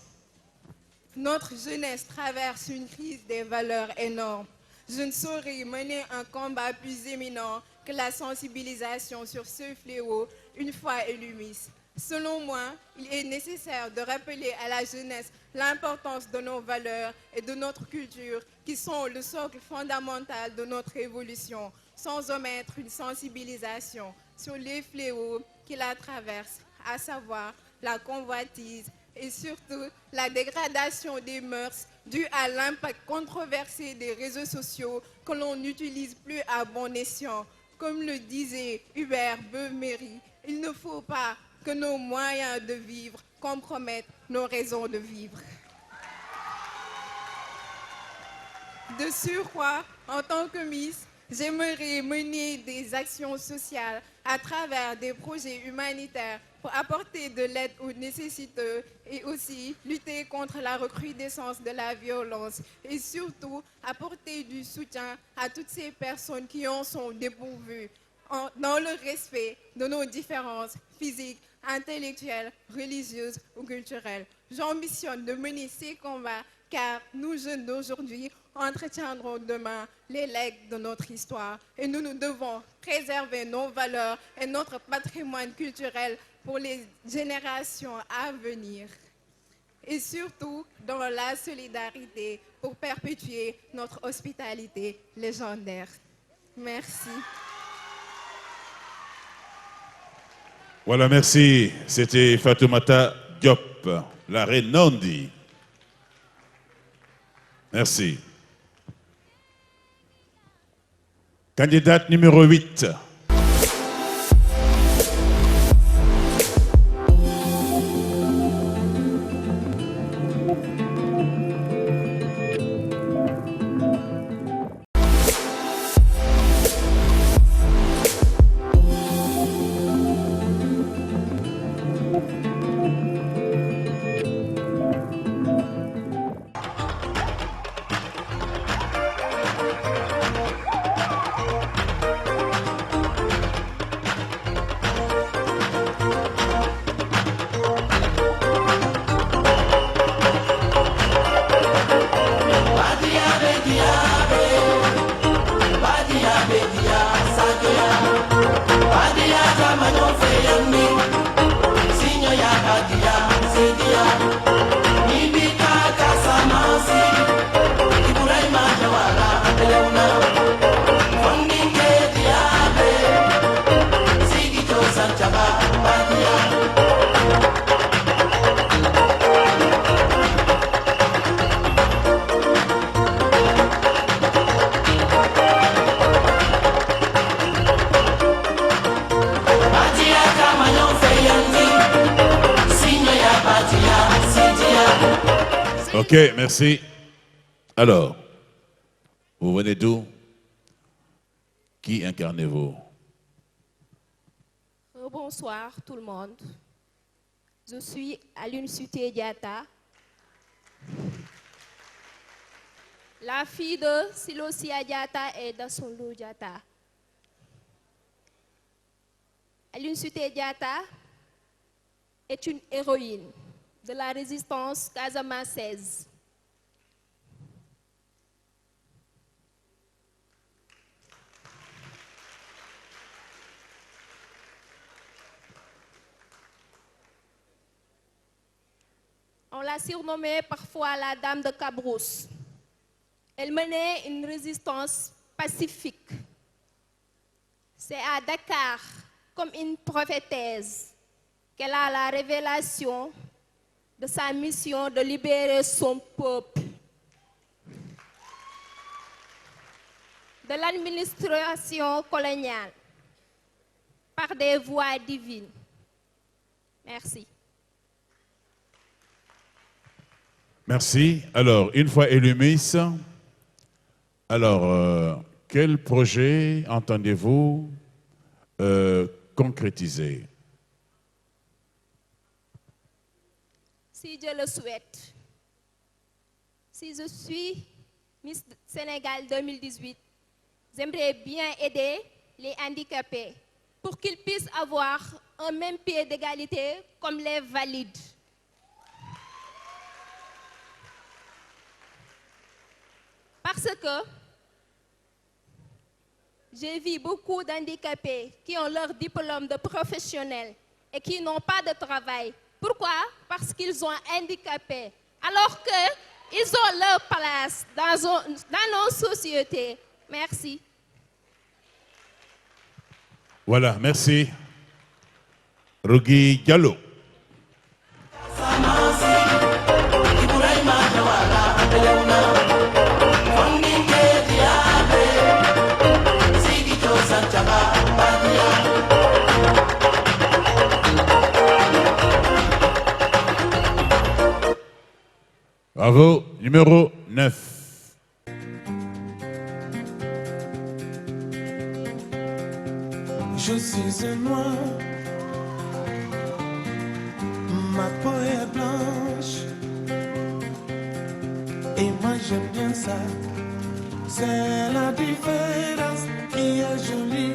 Notre jeunesse traverse une crise des valeurs énorme. Je ne saurais mener un combat plus éminent que la sensibilisation sur ce fléau une fois élu Miss. Selon moi, il est nécessaire de rappeler à la jeunesse l'importance de nos valeurs et de notre culture qui sont le socle fondamental de notre évolution, sans omettre une sensibilisation sur les fléaux qui la traversent, à savoir la convoitise et surtout la dégradation des mœurs due à l'impact controversé des réseaux sociaux que l'on n'utilise plus à bon escient. Comme le disait Hubert Beuve-Méry, il ne faut pas que nos moyens de vivre compromettent nos raisons de vivre. De surcroît, en tant que Miss, j'aimerais mener des actions sociales à travers des projets humanitaires pour apporter de l'aide aux nécessiteux et aussi lutter contre la recrudescence de la violence et surtout apporter du soutien à toutes ces personnes qui en sont dépourvues dans le respect de nos différences physiques, intellectuelles, religieuses ou culturelles. J'ambitionne de mener ces combats car nous, jeunes d'aujourd'hui, entretiendrons demain les legs de notre histoire et nous devons préserver nos valeurs et notre patrimoine culturel pour les générations à venir. Et surtout dans la solidarité pour perpétuer notre hospitalité légendaire. Merci. Voilà, merci. C'était Fatoumata Diop, la reine Nandi. Merci. Candidate numéro 8. Ok, merci. Alors, vous venez d'où? Qui incarnez-vous? Bonsoir tout le monde. Je suis Aline Suté Diatta, la fille de Silosia Diatta et d'Assonlou Diatta. Aline Suté Diatta est une héroïne de la résistance casamançaise. On l'a surnommée parfois la Dame de Cabrousse. Elle menait une résistance pacifique. C'est à Dakar, comme une prophétesse, qu'elle a la révélation de sa mission de libérer son peuple de l'administration coloniale par des voies divines. Merci. Merci. Alors, une fois élu Miss, alors, quel projet entendez-vous concrétiser? Si Dieu le souhaite, si je suis Miss Sénégal 2018, j'aimerais bien aider les handicapés pour qu'ils puissent avoir un même pied d'égalité comme les valides. Parce que j'ai vu beaucoup d'handicapés qui ont leur diplôme de professionnel et qui n'ont pas de travail. Pourquoi? Parce qu'ils sont handicapés. Alors qu'ils ont leur place dans nos sociétés. Merci. Voilà, merci. Rougui Diallo. Bravo, numéro 9. Je suis un noir, ma peau est blanche, et moi j'aime bien ça. C'est la différence qui est jolie.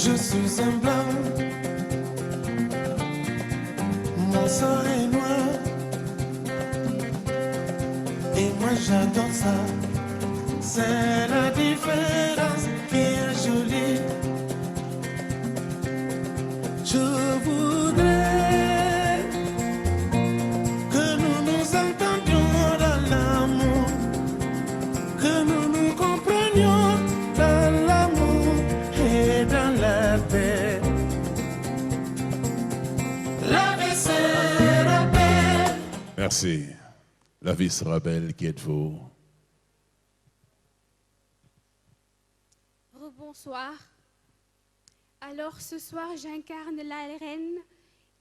Je suis un blanc, mon sang est noir, et moi j'adore ça. C'est la différence qui est jolie. Je voudrais que nous nous entendions dans l'amour, que nous nous comprenions dans l'amour et dans la paix. La vie sera belle. Merci. La vie sera belle, qui êtes-vous? Rebonsoir. Alors ce soir, j'incarne la reine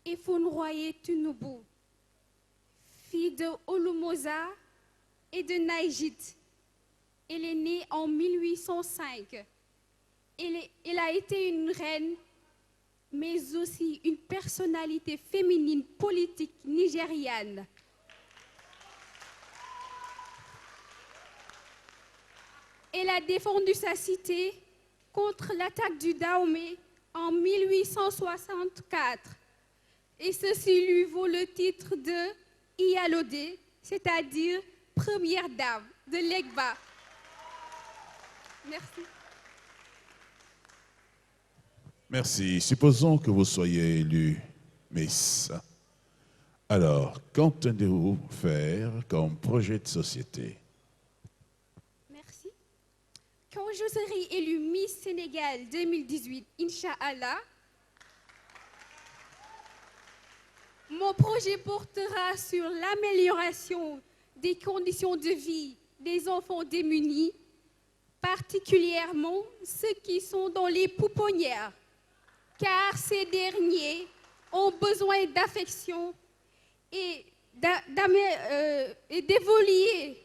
Ifunroye Tunubu, fille de Olumoza et de Naïjit. Elle est née en 1805. Elle a été une reine, mais aussi une personnalité féminine politique nigériane. Elle a défendu sa cité contre l'attaque du Dahomey en 1864. Et ceci lui vaut le titre de Iyalode, c'est-à-dire première dame de l'Egba. Merci. Merci. Supposons que vous soyez élu Miss. Alors, qu'entendez-vous faire comme projet de société? Merci. Quand je serai élue Miss Sénégal 2018, Inch'Allah, mon projet portera sur l'amélioration des conditions de vie des enfants démunis, particulièrement ceux qui sont dans les pouponnières, car ces derniers ont besoin d'affection et d'évoluer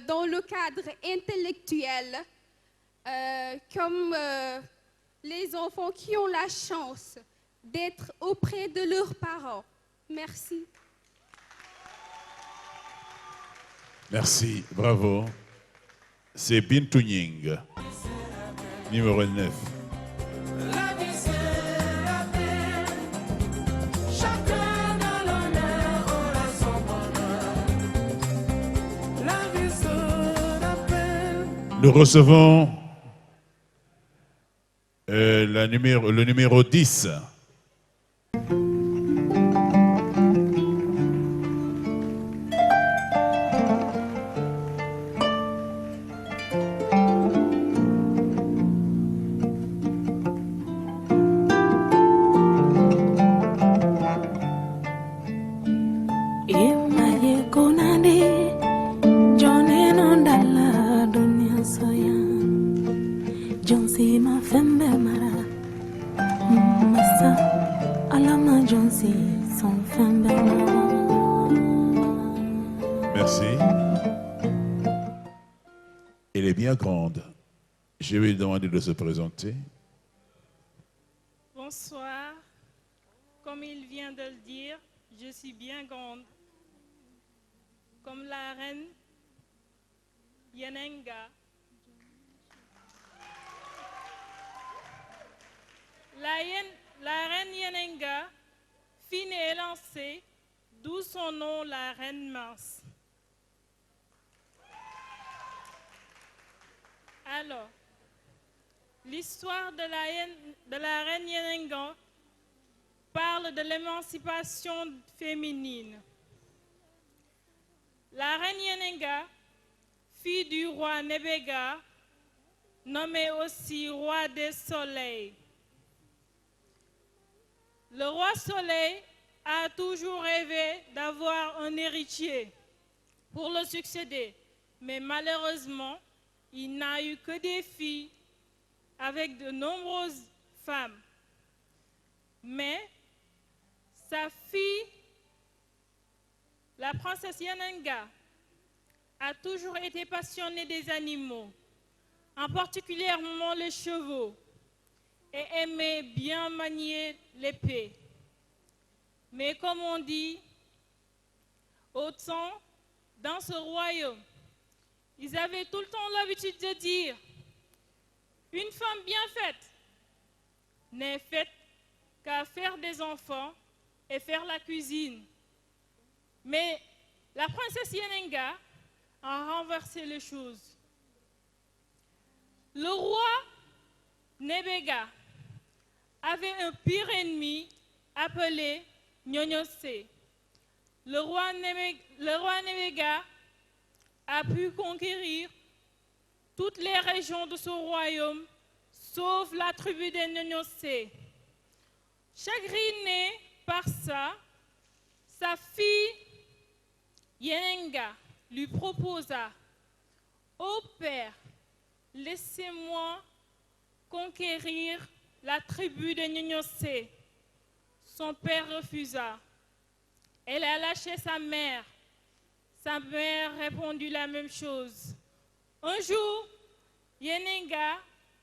dans le cadre intellectuel comme les enfants qui ont la chance d'être auprès de leurs parents. Merci. Merci, bravo. C'est Bintou Nying, numéro 9. La vie sera belle, chacun dans l'honneur aura son bonheur. La vie sera belle. Nous recevons le numéro 10. Merci. Elle est bien grande. Je vais lui demander de se présenter. Bonsoir. comme il vient de le dire, je suis bien grande, comme la reine Yenenga. La reine Yenenga, fine et élancée, d'où son nom, la reine mince. Alors, l'histoire de la reine Yenenga parle de l'émancipation féminine. La reine Yenenga, fille du roi Nebega, nommé aussi roi des soleils. Le roi Soleil a toujours rêvé d'avoir un héritier pour le succéder, mais malheureusement, il n'a eu que des filles avec de nombreuses femmes. Mais sa fille, la princesse Yenenga, a toujours été passionnée des animaux, en particulièrement les chevaux, et aimait bien manier l'épée. Mais comme on dit, autant dans ce royaume, ils avaient tout le temps l'habitude de dire une femme bien faite n'est faite qu'à faire des enfants et faire la cuisine. Mais la princesse Yenenga a renversé les choses. Le roi Nebega avait un pire ennemi appelé Nyonyose. Le roi Nebega a pu conquérir toutes les régions de son royaume, sauf la tribu des Nyonyose. Chagriné par ça, sa fille Yenenga lui proposa « Ô père, laissez-moi conquérir la tribu des Nyonyose. » Son père refusa. Elle a lâché sa mère. Sa mère répondit la même chose. Un jour, Yenenga,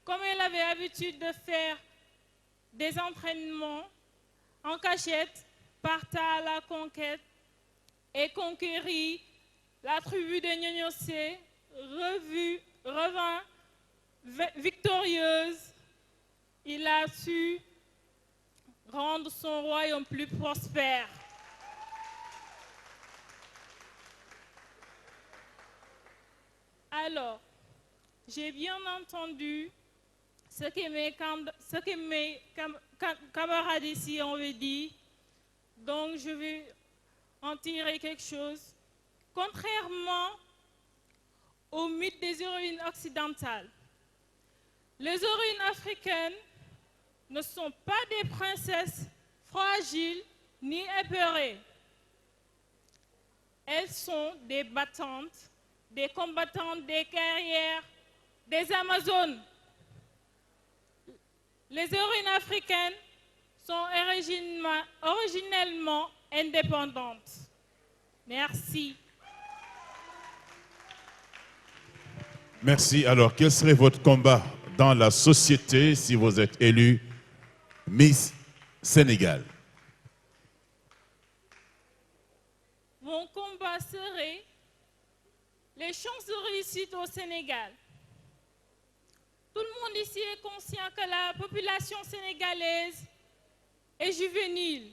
comme elle avait l'habitude de faire des entraînements en cachette, parta à la conquête et conquérit la tribu des Nyonyose, revint victorieuse. Il a su rendre son royaume plus prospère. Alors, j'ai bien entendu ce que mes camarades ici ont dit, donc je vais en tirer quelque chose. Contrairement au mythe des héroïnes occidentales, les héroïnes africaines ne sont pas des princesses fragiles ni épeurées. Elles sont des battantes, des combattantes, des guerrières, des Amazones. Les héroïnes africaines sont originellement indépendantes. Merci. Merci. Alors, quel serait votre combat dans la société si vous êtes élu Miss Sénégal? Mon combat serait les chances de réussite au Sénégal. Tout le monde ici est conscient que la population sénégalaise est juvénile.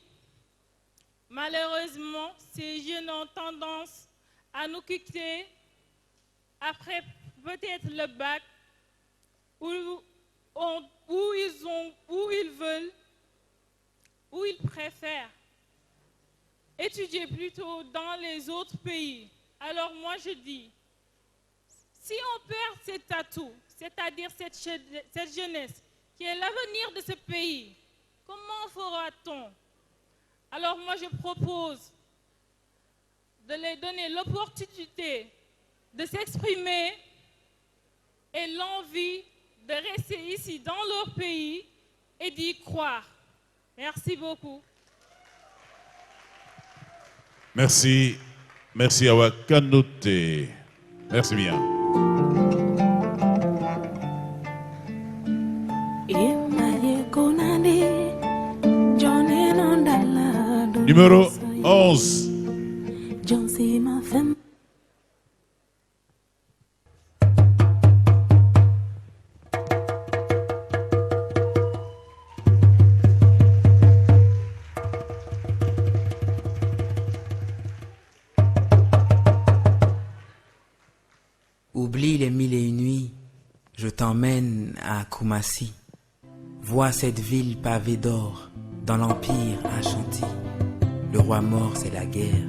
Malheureusement, ces jeunes ont tendance à nous quitter après peut-être le bac où ils veulent, où ils préfèrent étudier plutôt dans les autres pays. Alors moi je dis, si on perd cet atout, c'est-à-dire cette jeunesse qui est l'avenir de ce pays, comment fera-t-on? Alors moi je propose de leur donner l'opportunité de s'exprimer et l'envie de rester ici dans leur pays et d'y croire. Merci beaucoup. Merci. Merci Awa Kanouté. Merci bien. Imaye konande, jone non dalla. Numéro 11. Oublie les mille et une nuits, je t'emmène à Koumassi. Vois cette ville pavée d'or, dans l'Empire Ashanti. Le roi mort, c'est la guerre,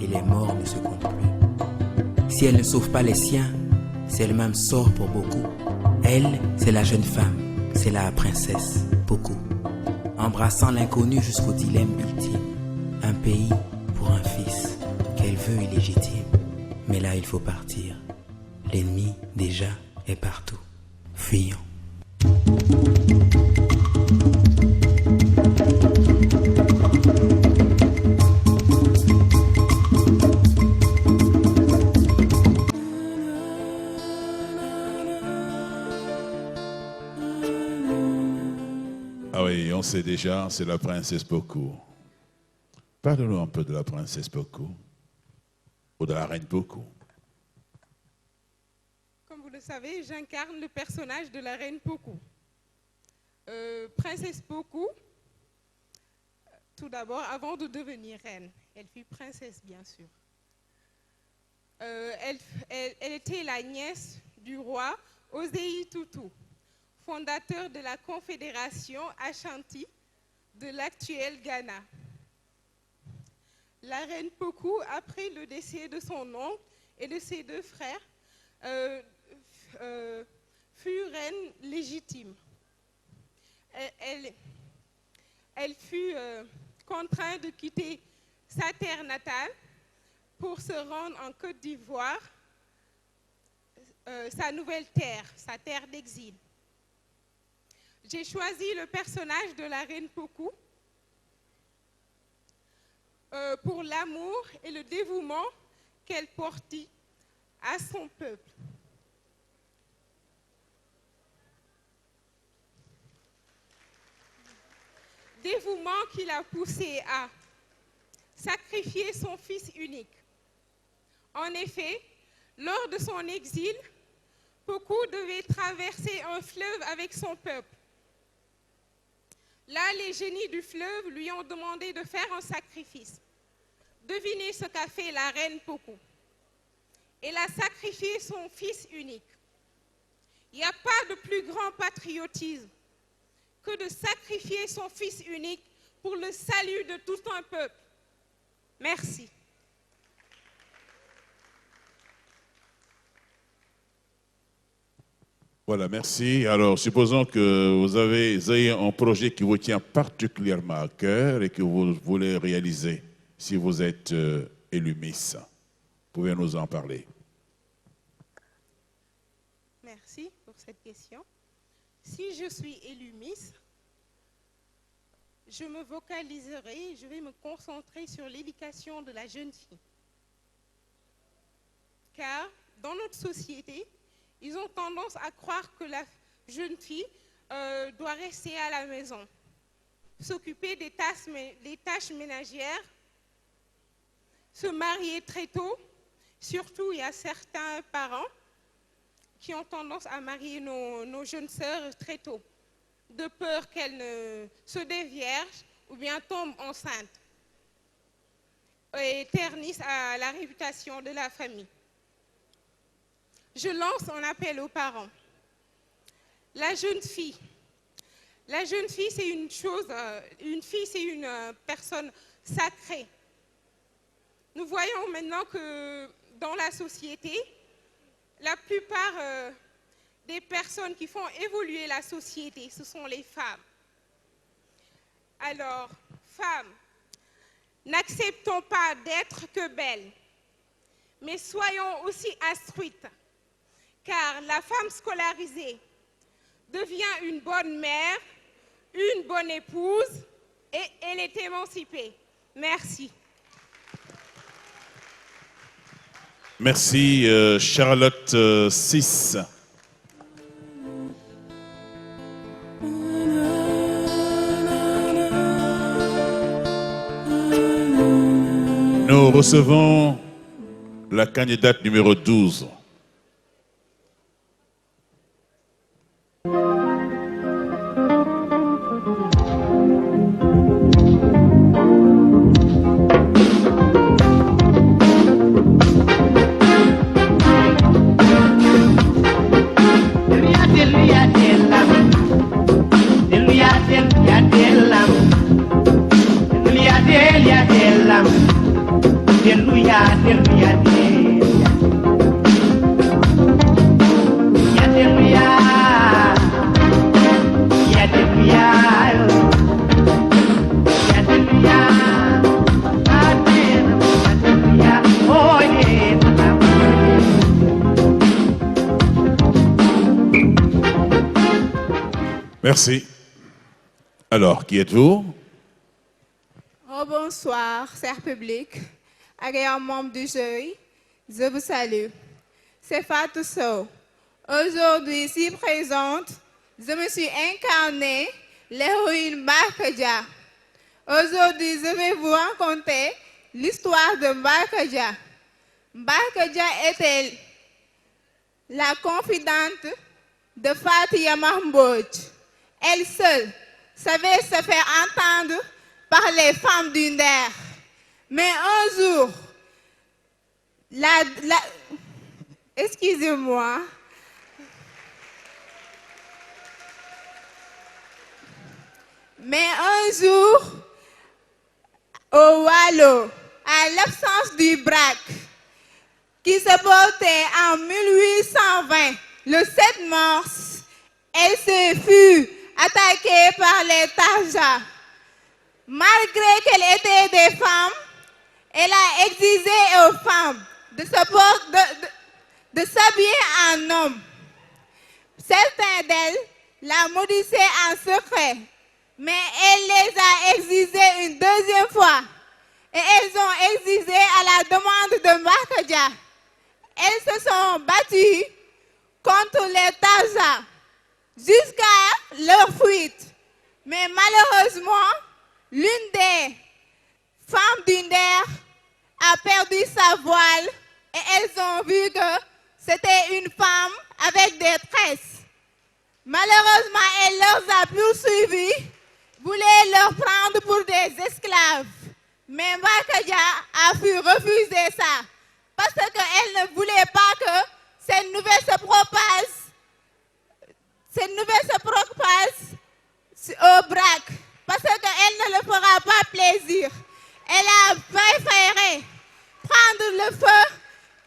et les morts ne se comptent plus. Si elle ne sauve pas les siens, c'est le même sort pour beaucoup. Elle, c'est la jeune femme, c'est la princesse, beaucoup. Embrassant l'inconnu jusqu'au dilemme ultime. Un pays pour un fils, qu'elle veut illégitime. Mais là, il faut partir. L'ennemi, déjà, est partout. Fuyons. Ah oui, on sait déjà, c'est la princesse Pokou. Parle-nous un peu de la princesse Pokou, ou de la reine Pokou. Comme vous le savez, j'incarne le personnage de la reine Pokou. Princesse Pokou, tout d'abord, avant de devenir reine, elle fut princesse, bien sûr. Elle était la nièce du roi Osei Tutu, fondateur de la Confédération Ashanti de l'actuel Ghana. La reine Pokou, après le décès de son oncle et de ses deux frères, fut reine légitime. Elle fut contrainte de quitter sa terre natale pour se rendre en Côte d'Ivoire, sa nouvelle terre, sa terre d'exil. J'ai choisi le personnage de la reine Pokou pour l'amour et le dévouement qu'elle portait à son peuple. Dévouement qui l'a poussé à sacrifier son fils unique. En effet, lors de son exil, Pokou devait traverser un fleuve avec son peuple. Là, les génies du fleuve lui ont demandé de faire un sacrifice. Devinez ce qu'a fait la reine Pokou. Elle a sacrifié son fils unique. Il n'y a pas de plus grand patriotisme que de sacrifier son fils unique pour le salut de tout un peuple. Merci. Voilà, merci. Alors, supposons que vous avez un projet qui vous tient particulièrement à cœur et que vous voulez réaliser si vous êtes élu Miss. Vous pouvez nous en parler. Merci pour cette question. Si je suis élue Miss, je me focaliserai, je vais me concentrer sur l'éducation de la jeune fille. Car dans notre société, ils ont tendance à croire que la jeune fille doit rester à la maison, s'occuper des tâches ménagères, se marier très tôt. Surtout, il y a certains parents qui ont tendance à marier nos jeunes sœurs très tôt, de peur qu'elles ne se déviergent ou bien tombent enceintes et ternissent à la réputation de la famille. Je lance un appel aux parents. La jeune fille, c'est une chose, une fille, c'est une personne sacrée. Nous voyons maintenant que dans la société, la plupart des personnes qui font évoluer la société, ce sont les femmes. Alors, femmes, n'acceptons pas d'être que belles, mais soyons aussi instruites. Car la femme scolarisée devient une bonne mère, une bonne épouse et elle est émancipée. Merci. Merci, Charlotte 6. Nous recevons la candidate numéro 12. Merci. Alors, qui êtes-vous? Bonsoir, cher public, agréable membre du jury, je vous salue. C'est Fatou Sow. Aujourd'hui, ici présente, je me suis incarnée l'héroïne Mbarkadia. Aujourd'hui, je vais vous raconter l'histoire de Mbarkadia. Mbarkadia était la confidente de Fatia Mbodj. Elle seule savait se faire entendre par les femmes du Nder. Mais un jour, excusez-moi. Mais un jour, au Wallo, à l'absence du BRAC, qui se portait en 1820, le 7 mars, elle se fut attaquée par les Tarjas. Malgré qu'elle était des femmes, elle a exigé aux femmes de s'habiller en homme. Certains d'elles la maudissaient en secret, mais elle les a exigées une deuxième fois. Et elles ont exigé à la demande de Mbarkadia. Elles se sont battues contre les Tarjas jusqu'à leur fuite. Mais malheureusement, l'une des femmes du Nder a perdu sa voile et elles ont vu que c'était une femme avec des tresses. Malheureusement, elle leur a poursuivis, voulait leur prendre pour des esclaves. Mais Mbarkadia a pu refuser ça parce qu'elle ne voulait pas que cette nouvelle se propage au BRAC. Parce qu'elle ne le fera pas plaisir. Elle a préféré prendre le feu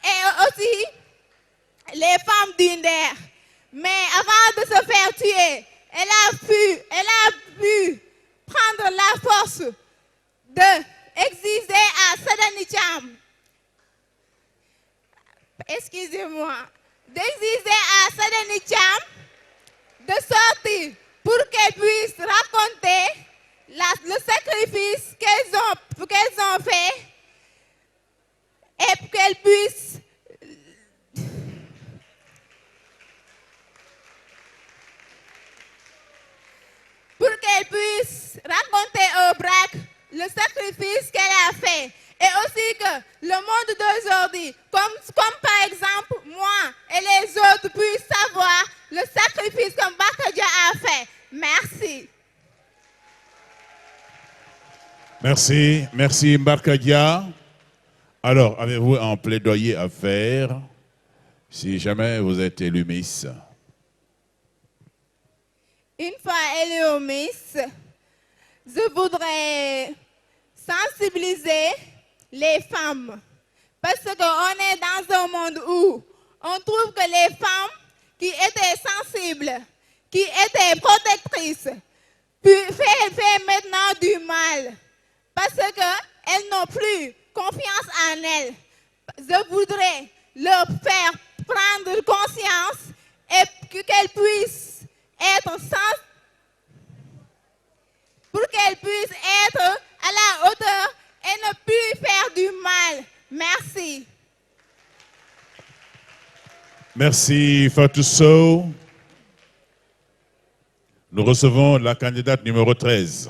et aussi les femmes du Nder. Mais avant de se faire tuer, elle a pu prendre la force d'exiger à Sadani Cham, d'exiger à Sadani Cham de sortir pour qu'elle puisse raconter le sacrifice qu'elles ont fait et qu'elle puisse raconter au BRAC le sacrifice qu'elle a fait. Et aussi que le monde d'aujourd'hui, comme par exemple moi et les autres, puissent savoir le sacrifice que Mbarkadia a fait. Merci. Merci Mbarkadia. Alors, avez-vous un plaidoyer à faire si jamais vous êtes élu Miss? Une fois élue Miss, je voudrais sensibiliser les femmes. Parce qu'on est dans un monde où on trouve que les femmes qui étaient sensibles, qui étaient protectrices, fait maintenant du mal. Parce qu'elles n'ont plus confiance en elles. Je voudrais leur faire prendre conscience et qu'elles puissent être pour qu'elles puissent être à la hauteur et ne plus faire du mal. Merci. Merci Fatou Sow. Nous recevons la candidate numéro 13.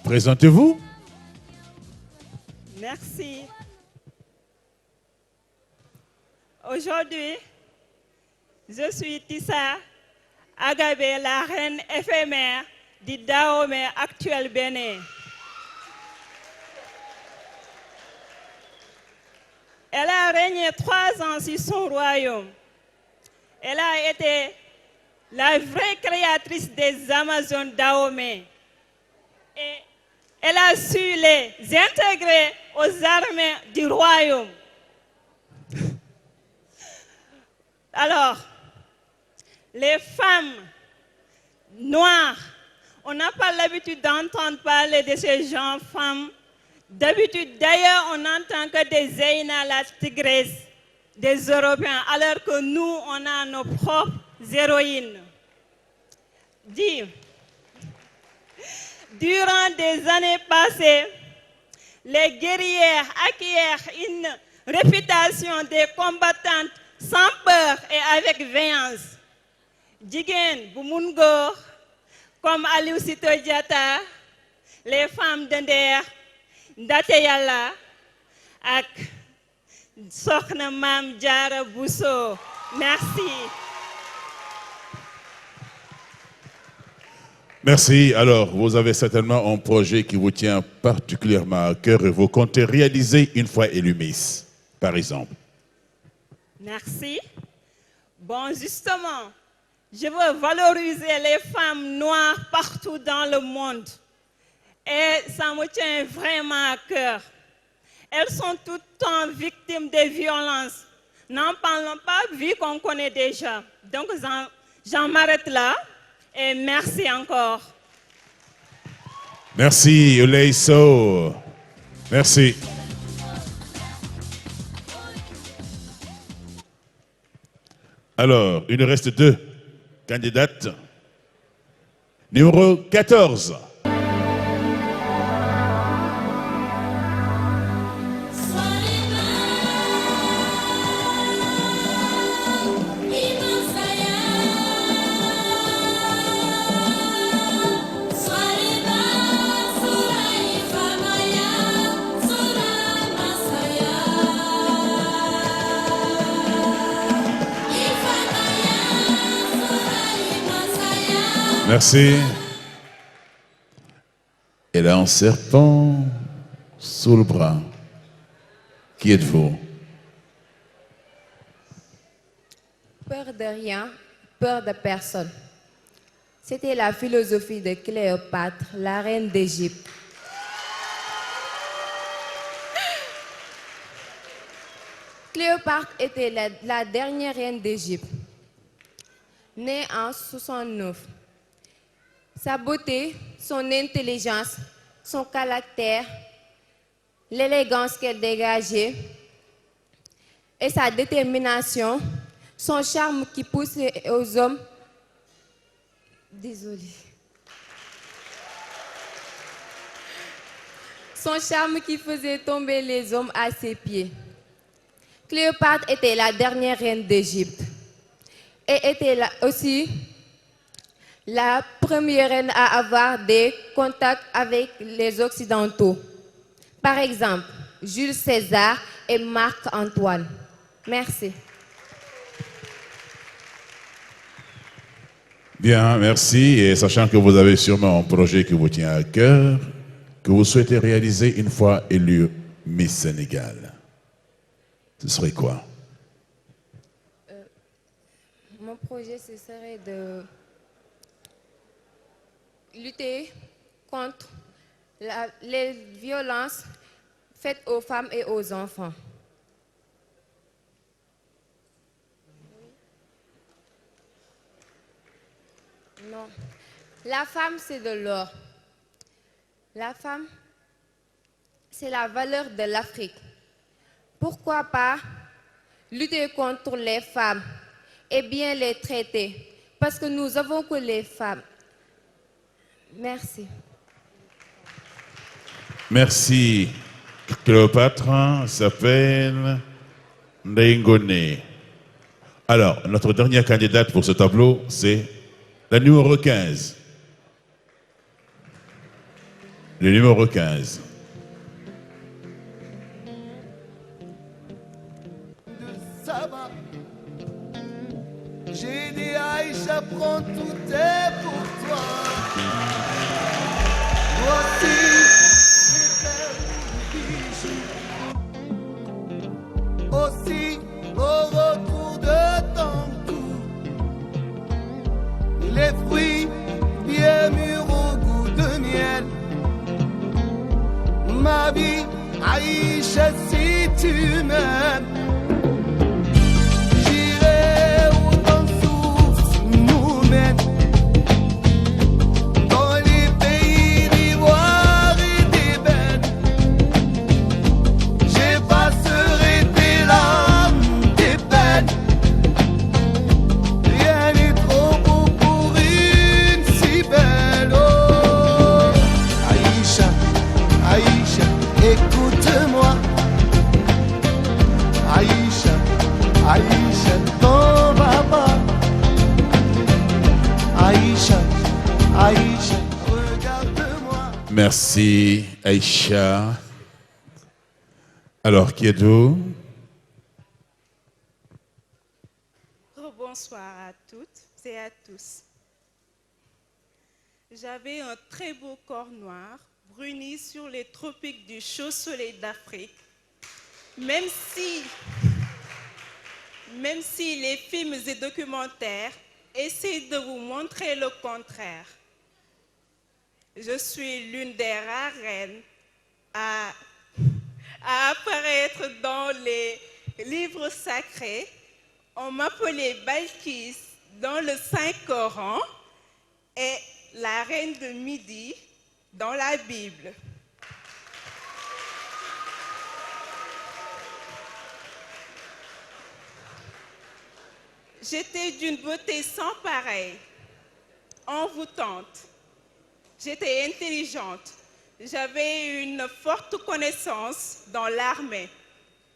Présentez-vous. Merci. Aujourd'hui, je suis Tissa Agabé, la reine éphémère du Dahomey actuel Bénin. Elle a régné 3 ans sur son royaume. Elle a été la vraie créatrice des Amazones Dahomey. Et elle a su les intégrer aux armées du royaume. Alors, les femmes noires, on n'a pas l'habitude d'entendre parler de ces gens, femmes. D'habitude, d'ailleurs, on n'entend que des Zeyna, la tigresse, des Européens, alors que nous, on a nos propres héroïnes. Durant des années passées, les guerrières acquièrent une réputation de combattantes sans peur et avec véhémence. Jigen Boumoungor, comme Aliou Sito Diatta, les femmes de Nder, Ndate Yalla, ak Sokhna Mam Diarra Bousso. Merci. Merci. Alors, vous avez certainement un projet qui vous tient particulièrement à cœur et vous comptez réaliser une fois élu Miss, par exemple. Merci. Bon, justement, je veux valoriser les femmes noires partout dans le monde. Et ça me tient vraiment à cœur. Elles sont tout le temps victimes de violences. N'en parlons pas, vu qu'on connaît déjà. Donc, j'en m'arrête là. Et merci encore. Merci, Oleiso. Merci. Alors, il nous reste 2 candidates. Numéro 14. Merci. Elle a un serpent sous le bras. Qui êtes-vous? Peur de rien, peur de personne. C'était la philosophie de Cléopâtre, la reine d'Égypte. Cléopâtre était la dernière reine d'Égypte, née en 69. Sa beauté, son intelligence, son caractère, l'élégance qu'elle dégageait et sa détermination, son charme qui poussait aux hommes. Désolée. Son charme qui faisait tomber les hommes à ses pieds. Cléopâtre était la dernière reine d'Égypte et était aussi la première reine à avoir des contacts avec les Occidentaux. Par exemple, Jules César et Marc-Antoine. Merci. Bien, merci. Et sachant que vous avez sûrement un projet qui vous tient à cœur, que vous souhaitez réaliser une fois élu Miss Sénégal, ce serait quoi? Mon projet, ce serait de lutter contre les violences faites aux femmes et aux enfants. Non. La femme, c'est de l'or. La femme, c'est la valeur de l'Afrique. Pourquoi pas lutter contre les femmes et bien les traiter? Parce que nous avons que les femmes. Merci. Merci. Cléopâtre s'appelle Ndengone. Alors, notre dernière candidate pour ce tableau, c'est la numéro 15. Le numéro 15. Ça va. J'ai dit Aïcha, prends tout est pour toi. Voici mes belles bijoux. Aussi au retour de ton cou, les fruits bien mûrs au goût de miel. Ma vie, Aïcha, si tu m'aimes, j'irai où ton souffle nous mène, dans les pays d'ivoire et d'ébène. J'effacerai tes larmes, tes peines. Rien n'est trop beau pour une si belle. Oh, Aïcha, Aïcha, écoute-moi. Aïcha, Aïcha, t'en vas pas. Aïcha, Aïcha, regarde-moi. Merci, Aïcha. Alors, qui êtes-vous? Bonsoir à toutes et à tous. J'avais un très beau corps noir, bruni sur les tropiques du chaud soleil d'Afrique. Même si les films et documentaires essaient de vous montrer le contraire. Je suis l'une des rares reines à apparaître dans les livres sacrés. On m'appelait Balkis dans le Saint-Coran et la reine de Midi dans la Bible. J'étais d'une beauté sans pareille, envoûtante. J'étais intelligente. J'avais une forte connaissance dans l'armée,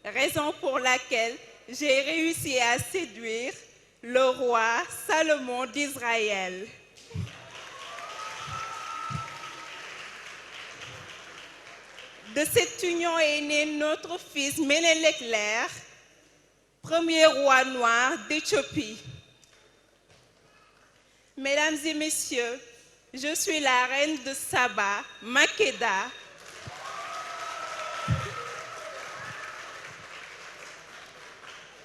raison pour laquelle j'ai réussi à séduire le roi Salomon d'Israël. De cette union est né notre fils Ménéléc-Ler, premier roi noir d'Éthiopie. Mesdames et messieurs, je suis la reine de Saba, Makeda.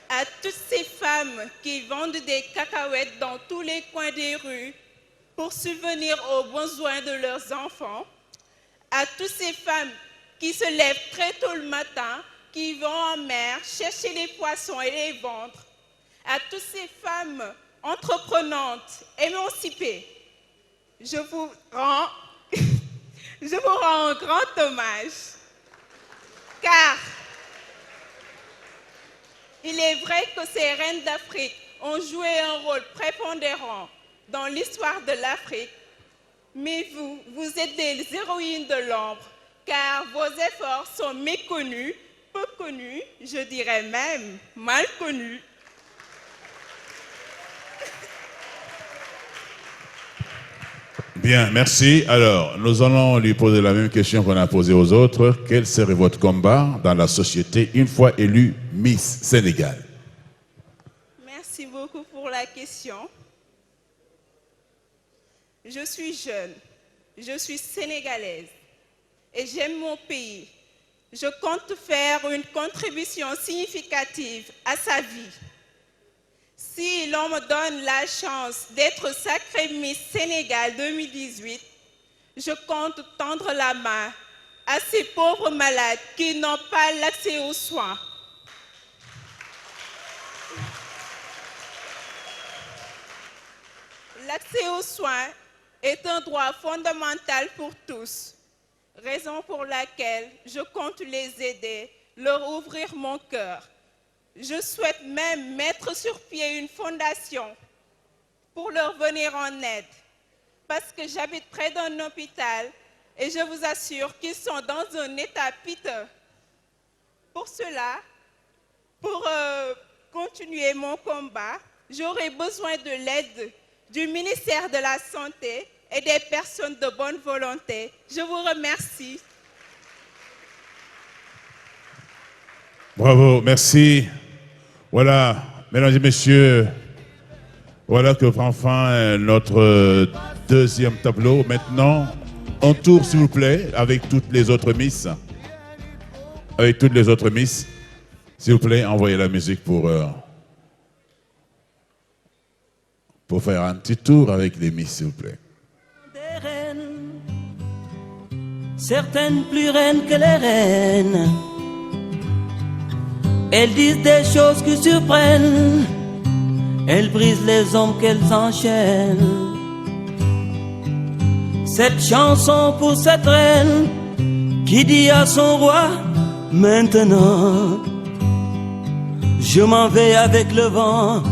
À toutes ces femmes qui vendent des cacahuètes dans tous les coins des rues pour subvenir aux besoins de leurs enfants, à toutes ces femmes qui se lèvent très tôt le matin, qui vont en mer chercher les poissons et les vendre, à toutes ces femmes entreprenantes, émancipées, je vous rends un grand hommage, car il est vrai que ces reines d'Afrique ont joué un rôle prépondérant dans l'histoire de l'Afrique, mais vous êtes des héroïnes de l'ombre, car vos efforts sont méconnus, peu connus, je dirais même mal connus. Bien, merci. Alors, nous allons lui poser la même question qu'on a posée aux autres. Quel serait votre combat dans la société une fois élue Miss Sénégal? Merci beaucoup pour la question. Je suis jeune, je suis sénégalaise et j'aime mon pays. Je compte faire une contribution significative à sa vie. Si l'on me donne la chance d'être sacrée Miss Sénégal 2018, je compte tendre la main à ces pauvres malades qui n'ont pas l'accès aux soins. L'accès aux soins est un droit fondamental pour tous, raison pour laquelle je compte les aider, leur ouvrir mon cœur. Je souhaite même mettre sur pied une fondation pour leur venir en aide, parce que j'habite près d'un hôpital et je vous assure qu'ils sont dans un état piteux. Pour cela, pour continuer mon combat, j'aurai besoin de l'aide du ministère de la Santé et des personnes de bonne volonté. Je vous remercie. Bravo, merci. Voilà, mesdames et messieurs, voilà que prend fin notre deuxième tableau. Maintenant, un tour s'il vous plaît avec toutes les autres Miss. Avec toutes les autres Miss. S'il vous plaît, envoyez la musique pour faire un petit tour avec les Miss, s'il vous plaît. Des reines, certaines plus reines que les reines. Elles disent des choses qui surprennent. Elles brisent les hommes qu'elles enchaînent. Cette chanson pour cette reine qui dit à son roi: maintenant, je m'en vais avec le vent,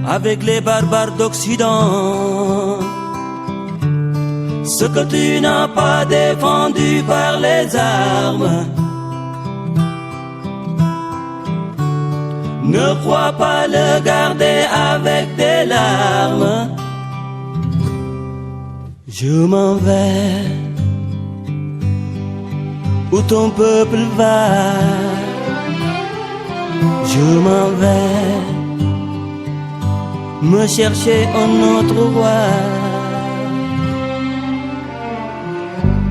avec les barbares d'Occident. Ce que tu n'as pas défendu par les armes, ne crois pas le garder avec des larmes. Je m'en vais où ton peuple va. Je m'en vais me chercher un autre roi.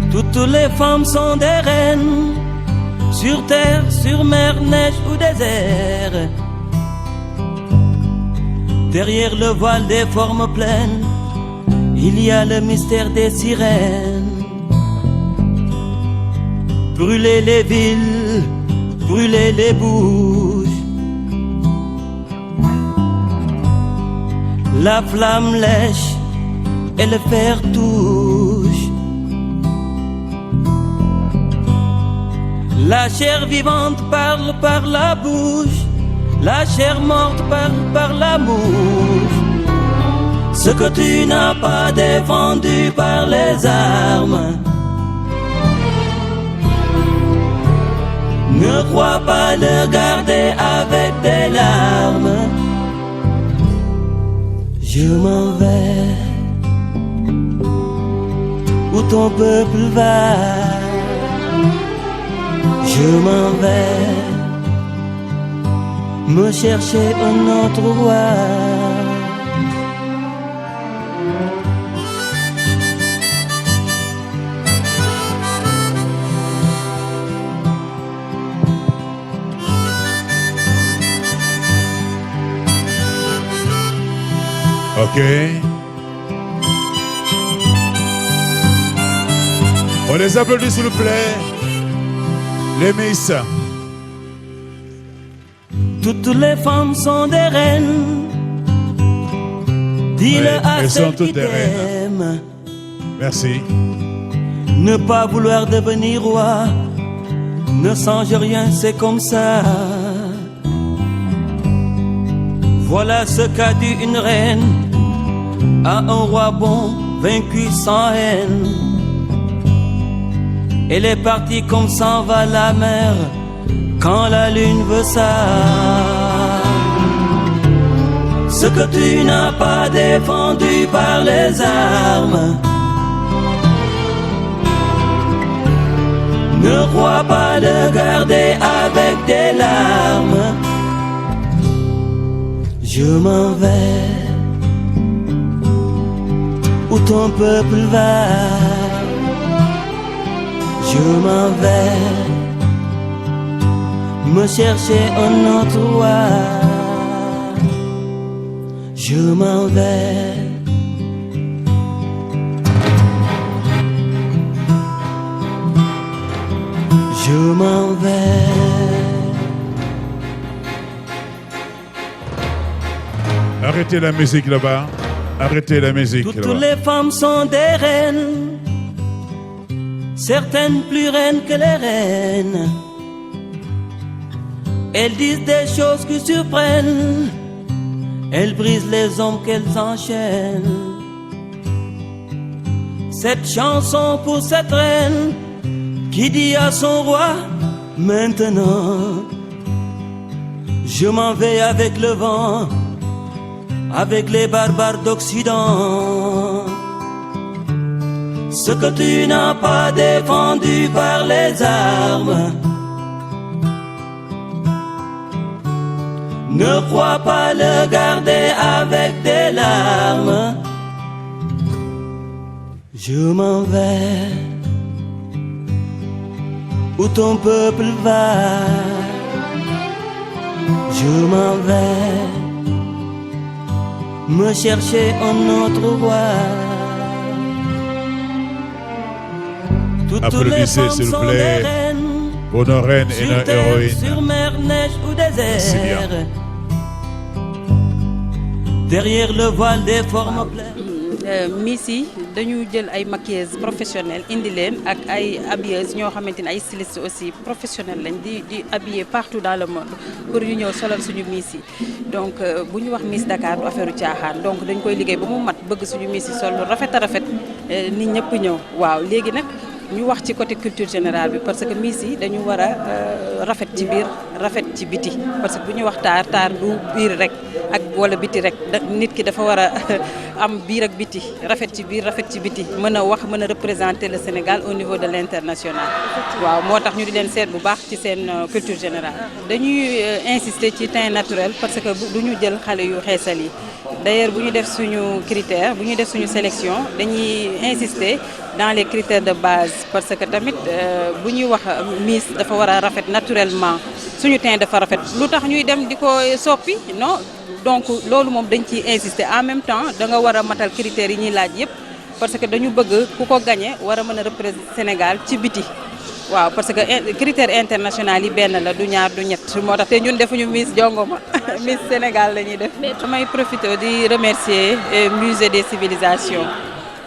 Toutes les femmes sont des reines, sur terre, sur mer, neige ou désert. Derrière le voile des formes pleines, il y a le mystère des sirènes. Brûler les villes, brûler les bouches. La flamme lèche et le fer touche. La chair vivante parle par la bouche. La chair morte parle par la bouche. Ce que tu n'as pas défendu par les armes, ne crois pas le garder avec des larmes. Je m'en vais où ton peuple va. Je m'en vais me chercher un autre roi. Ok. On les applaudit s'il vous plaît. Les Miss. Toutes les femmes sont des reines. Dis-le à celles qui t'aiment. Merci. Ne pas vouloir devenir roi, ne change rien, c'est comme ça. Voilà ce qu'a dit une reine à un roi bon, vaincu sans haine. Elle est partie comme s'en va la mer quand la lune veut ça. Ce que tu n'as pas défendu par les armes, ne crois pas le garder avec des larmes. Je m'en vais où ton peuple va. Je m'en vais me chercher un autre roi. je m'en vais. Je m'en vais. Arrêtez la musique là-bas. Arrêtez la musique Toutes là-bas. les femmes sont des reines, certaines plus reines que les reines. Elles disent des choses qui surprennent, elles brisent les hommes qu'elles enchaînent. Cette chanson pour cette reine qui dit à son roi, maintenant, je m'en vais avec le vent, avec les barbares d'Occident. Ce que tu n'as pas défendu par les armes, ne crois pas le garder avec des larmes. Je m'en vais où ton peuple va. Je m'en vais me chercher un autre roi. Applaudissez s'il vous plaît pour nos reines et nos héroïnes. Sur mer, neige ou désert, derrière le voile des formes pleines. Miss yi dañu jël ay maquilleuses professionnelles indi leen ak ay habilleuses ñoo xamante ne ay stylistes aussi professionnels lañ di habiller partout dans le monde pour ñu ñëw solal suñu Miss yi. Donc bu ñu wax Miss Dakar du affaire caaxaan donc dañ koy liggéey ba mu mat bëgg suñu Miss yi sol lu rafet a rafet nit ñëpp ñëw waaw léegi nag ñu wax ci côté culture générale bi parce que Miss yi dañu war a rafet ci biir rafet ci biti parce que bu ñu wax taar du biir rek ak wala biti rek nit ki dafa war a am biir ak biti rafet ci biir rafet ci biti mën a wax mën a représenter le Sénégal au niveau de l'international. waaw moo tax ñu di leen seet bu baax ci seen culture générale. dañuy insister ci teint naturel parce que du ñu jël xale yu xeesal yi d'ailleurs bu ñu def suñu critère bu ñu def suñu sélection dañuy insister dans les critères de base parce que tamit bu ñuy wax Miss dafa war a rafet naturellement suñu teint dafa rafet lu tax ñuy dem di ko soppi non donc loolu moom dañ ciy insister en même temps da nga war a matal critères yi ñuy laaj yépp parce que dañu bëgg ku ko gagné war a mën a représenter Sénégal ci biti waaw parce que critères international yi benn la du ñaar du ñett moo tax te ñun defuñu Miss Jongoma Miss Sénégal la ñuy def. damay profiter di remercier musée des civilisations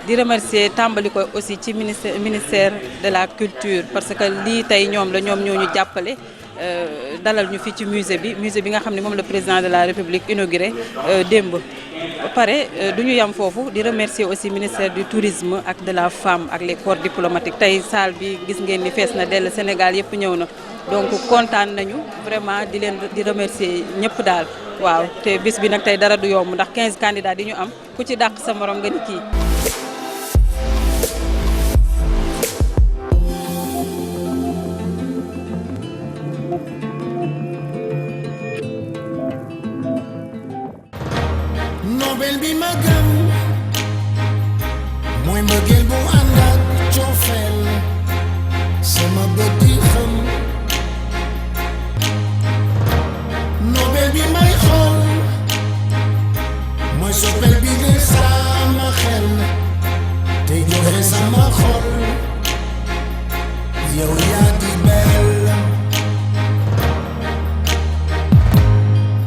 di remercier tàmbali ko aussi ci ministère de la culture parce que lii tey ñoom ñoo ñu jàppale dalal ñu fii ci musée bi nga xam ne moom le président de la République inauguré démb. ba pare du ñu yam foofu di remercier aussi ministère du tourisme ak de la femme ak les corps diplomatiques tey salle bi gis ngeen ni fees na dell Sénégal yëpp ñëw na donc kontaan nañu vraiment di remercier ñëpp daal waaw te bis bi nag tey dara du yomb ndax 15 candidats di ñu am ku ci dàq sa morom nga ni kii. Nobel bi ma gëm mooy mbëggeel bu ànd ak cofeel sama bët di xam Nobel bi may xool mooy soppeel bi di sama xel te joxe sama xol yow yaa di bel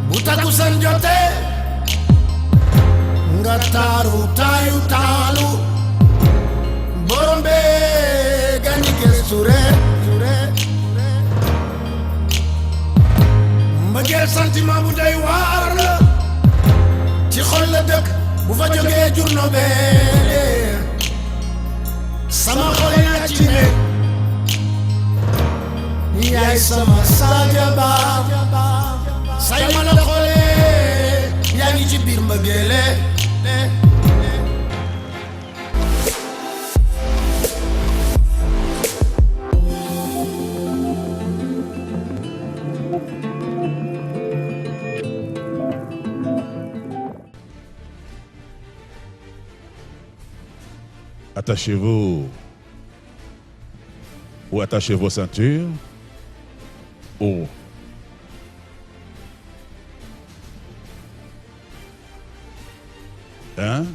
bu takkusaan jotee nga taaru taayu taalu borom bee gani gestu rek mbëggeel sentiment bu day waar la ci xol la dëkk bu fa jógee jur Nobel sama xol yaa ci ne yaay sama saajaba say ma la xoolee yaa ngi ci biir mbëggeele Attachez-vous ou attachez vos ceintures ou Hein?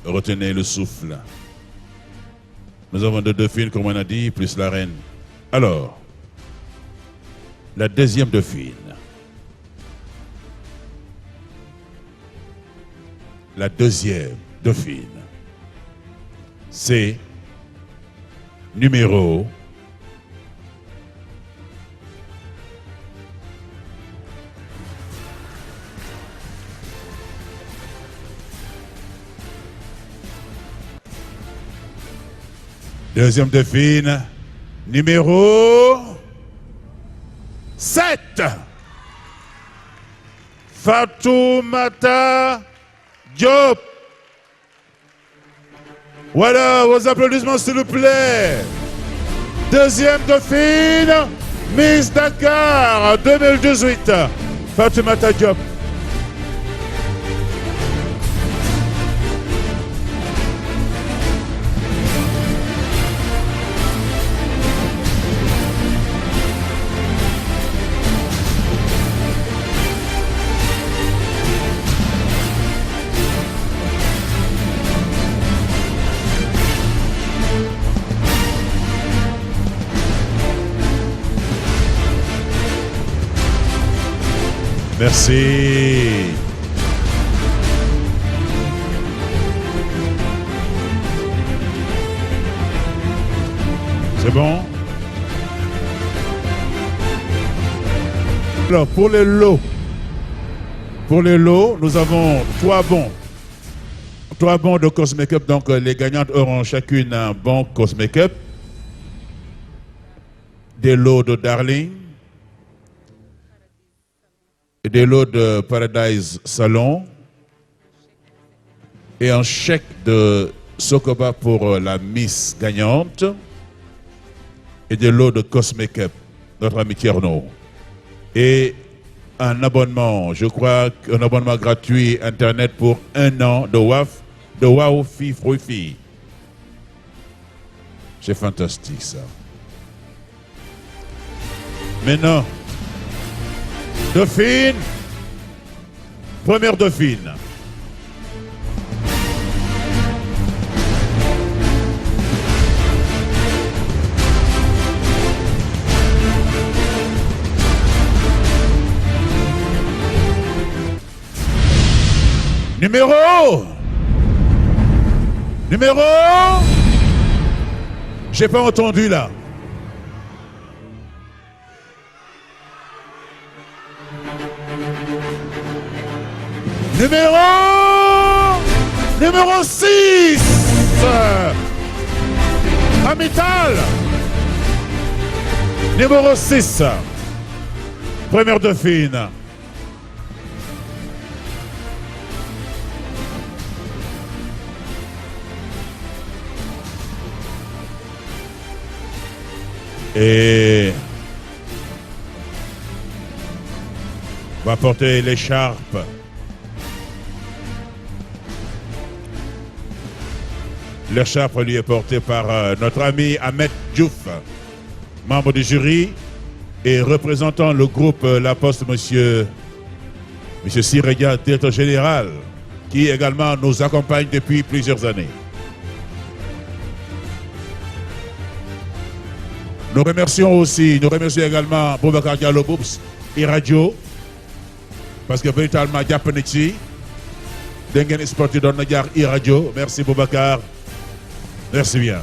Retenez le souffle. Nous avons deux dauphines, comme on a dit, plus la reine. Alors, la deuxième dauphine. La deuxième dauphine. C'est numéro 2e dauphine, numéro 7. Fatoumata Diop. Voilà, vos applaudissements s'il vous plaît. 2e dauphine, Miss Dakar 2018, Fatoumata Diop. Merci. C'est bon? Alors, pour les lots, nous avons 3 bons. 3 bons de Cosmakeup. Donc, les gagnantes auront chacune un bon Cosmakeup. Des lots de Darling. Des lots de Paradise Salon et un chèque de Sokoba pour la Miss gagnante et des lots de Cosmakeup, notre ami Tierno. Et un abonnement, je crois qu'un abonnement gratuit Internet pour 1 an de Wow Fi. C'est fantastique ça. Maintenant, dauphine, première dauphine. Numéro, j'ai pas entendu là. Numéro 6, Amital. Numéro 6, première dauphine. Et va porter l'écharpe. L'écharpe lui est portée par notre ami Ahmed Diouf, membre du jury et représentant le groupe La Poste, monsieur Sireya, directeur général, qui également nous accompagne depuis plusieurs années. Nous remercions également Boubacar Diallo Boubs et Radio, parce que véritablement, Diapanici, Dengen Sportif dans Nagar et Radio. Merci Boubacar. Merci bien.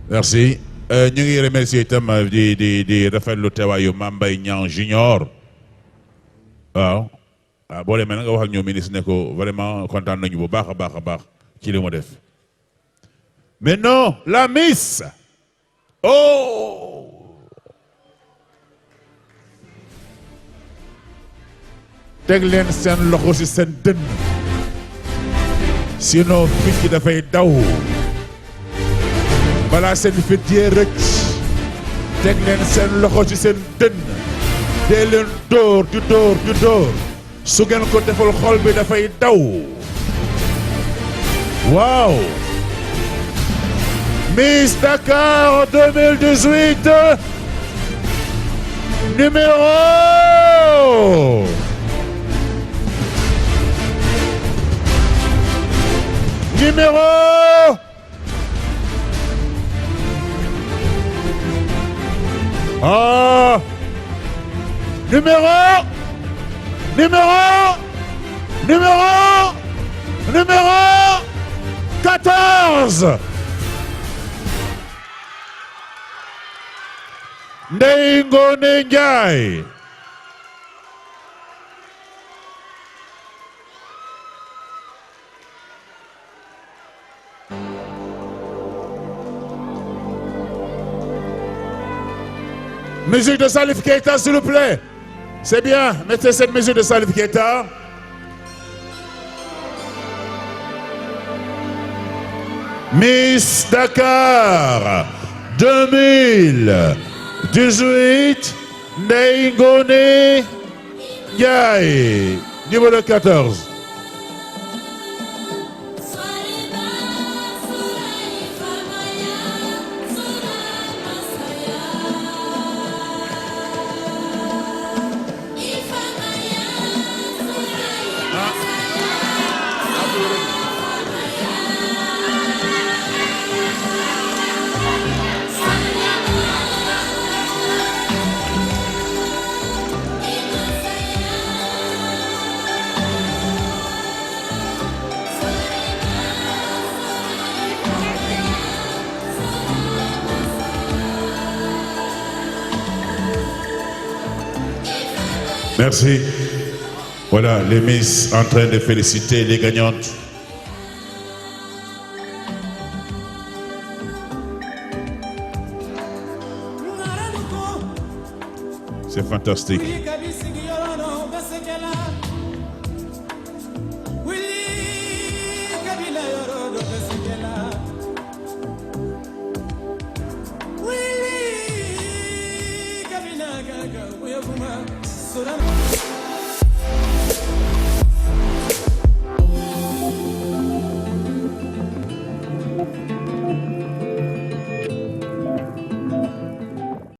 Merci. Nous ngi remercier itam di rafetlu teewaayu Mame Mbaye Niang Junior. Waaw. Boo demee nga wax ak ñoom ministre ne ko vraiment kontaan nañu bu baax a baax ci li mu def. Mais non, la Miss. Oh! Teg leen seen loxo ci seen dënn. Sinon fit ki dafay daw. Balaa seen fit yee rëcc. Teg leen seen loxo ci seen dënn. Dee leen dóor di dóor. Su ngeen ko defal xol bi dafay daw. Waaw. Miss Dakar 2018, numéro 14. Ndeye Ngone Ndiaye. Musique de Salif Keita, s'il vous plaît. C'est bien, mettez cette musique de Salif Keita. Miss Dakar 2018, Ndeye Ngone Ndiaye, numéro 14. Merci. Voilà les Miss en train de féliciter les gagnantes. C'est fantastique. Sura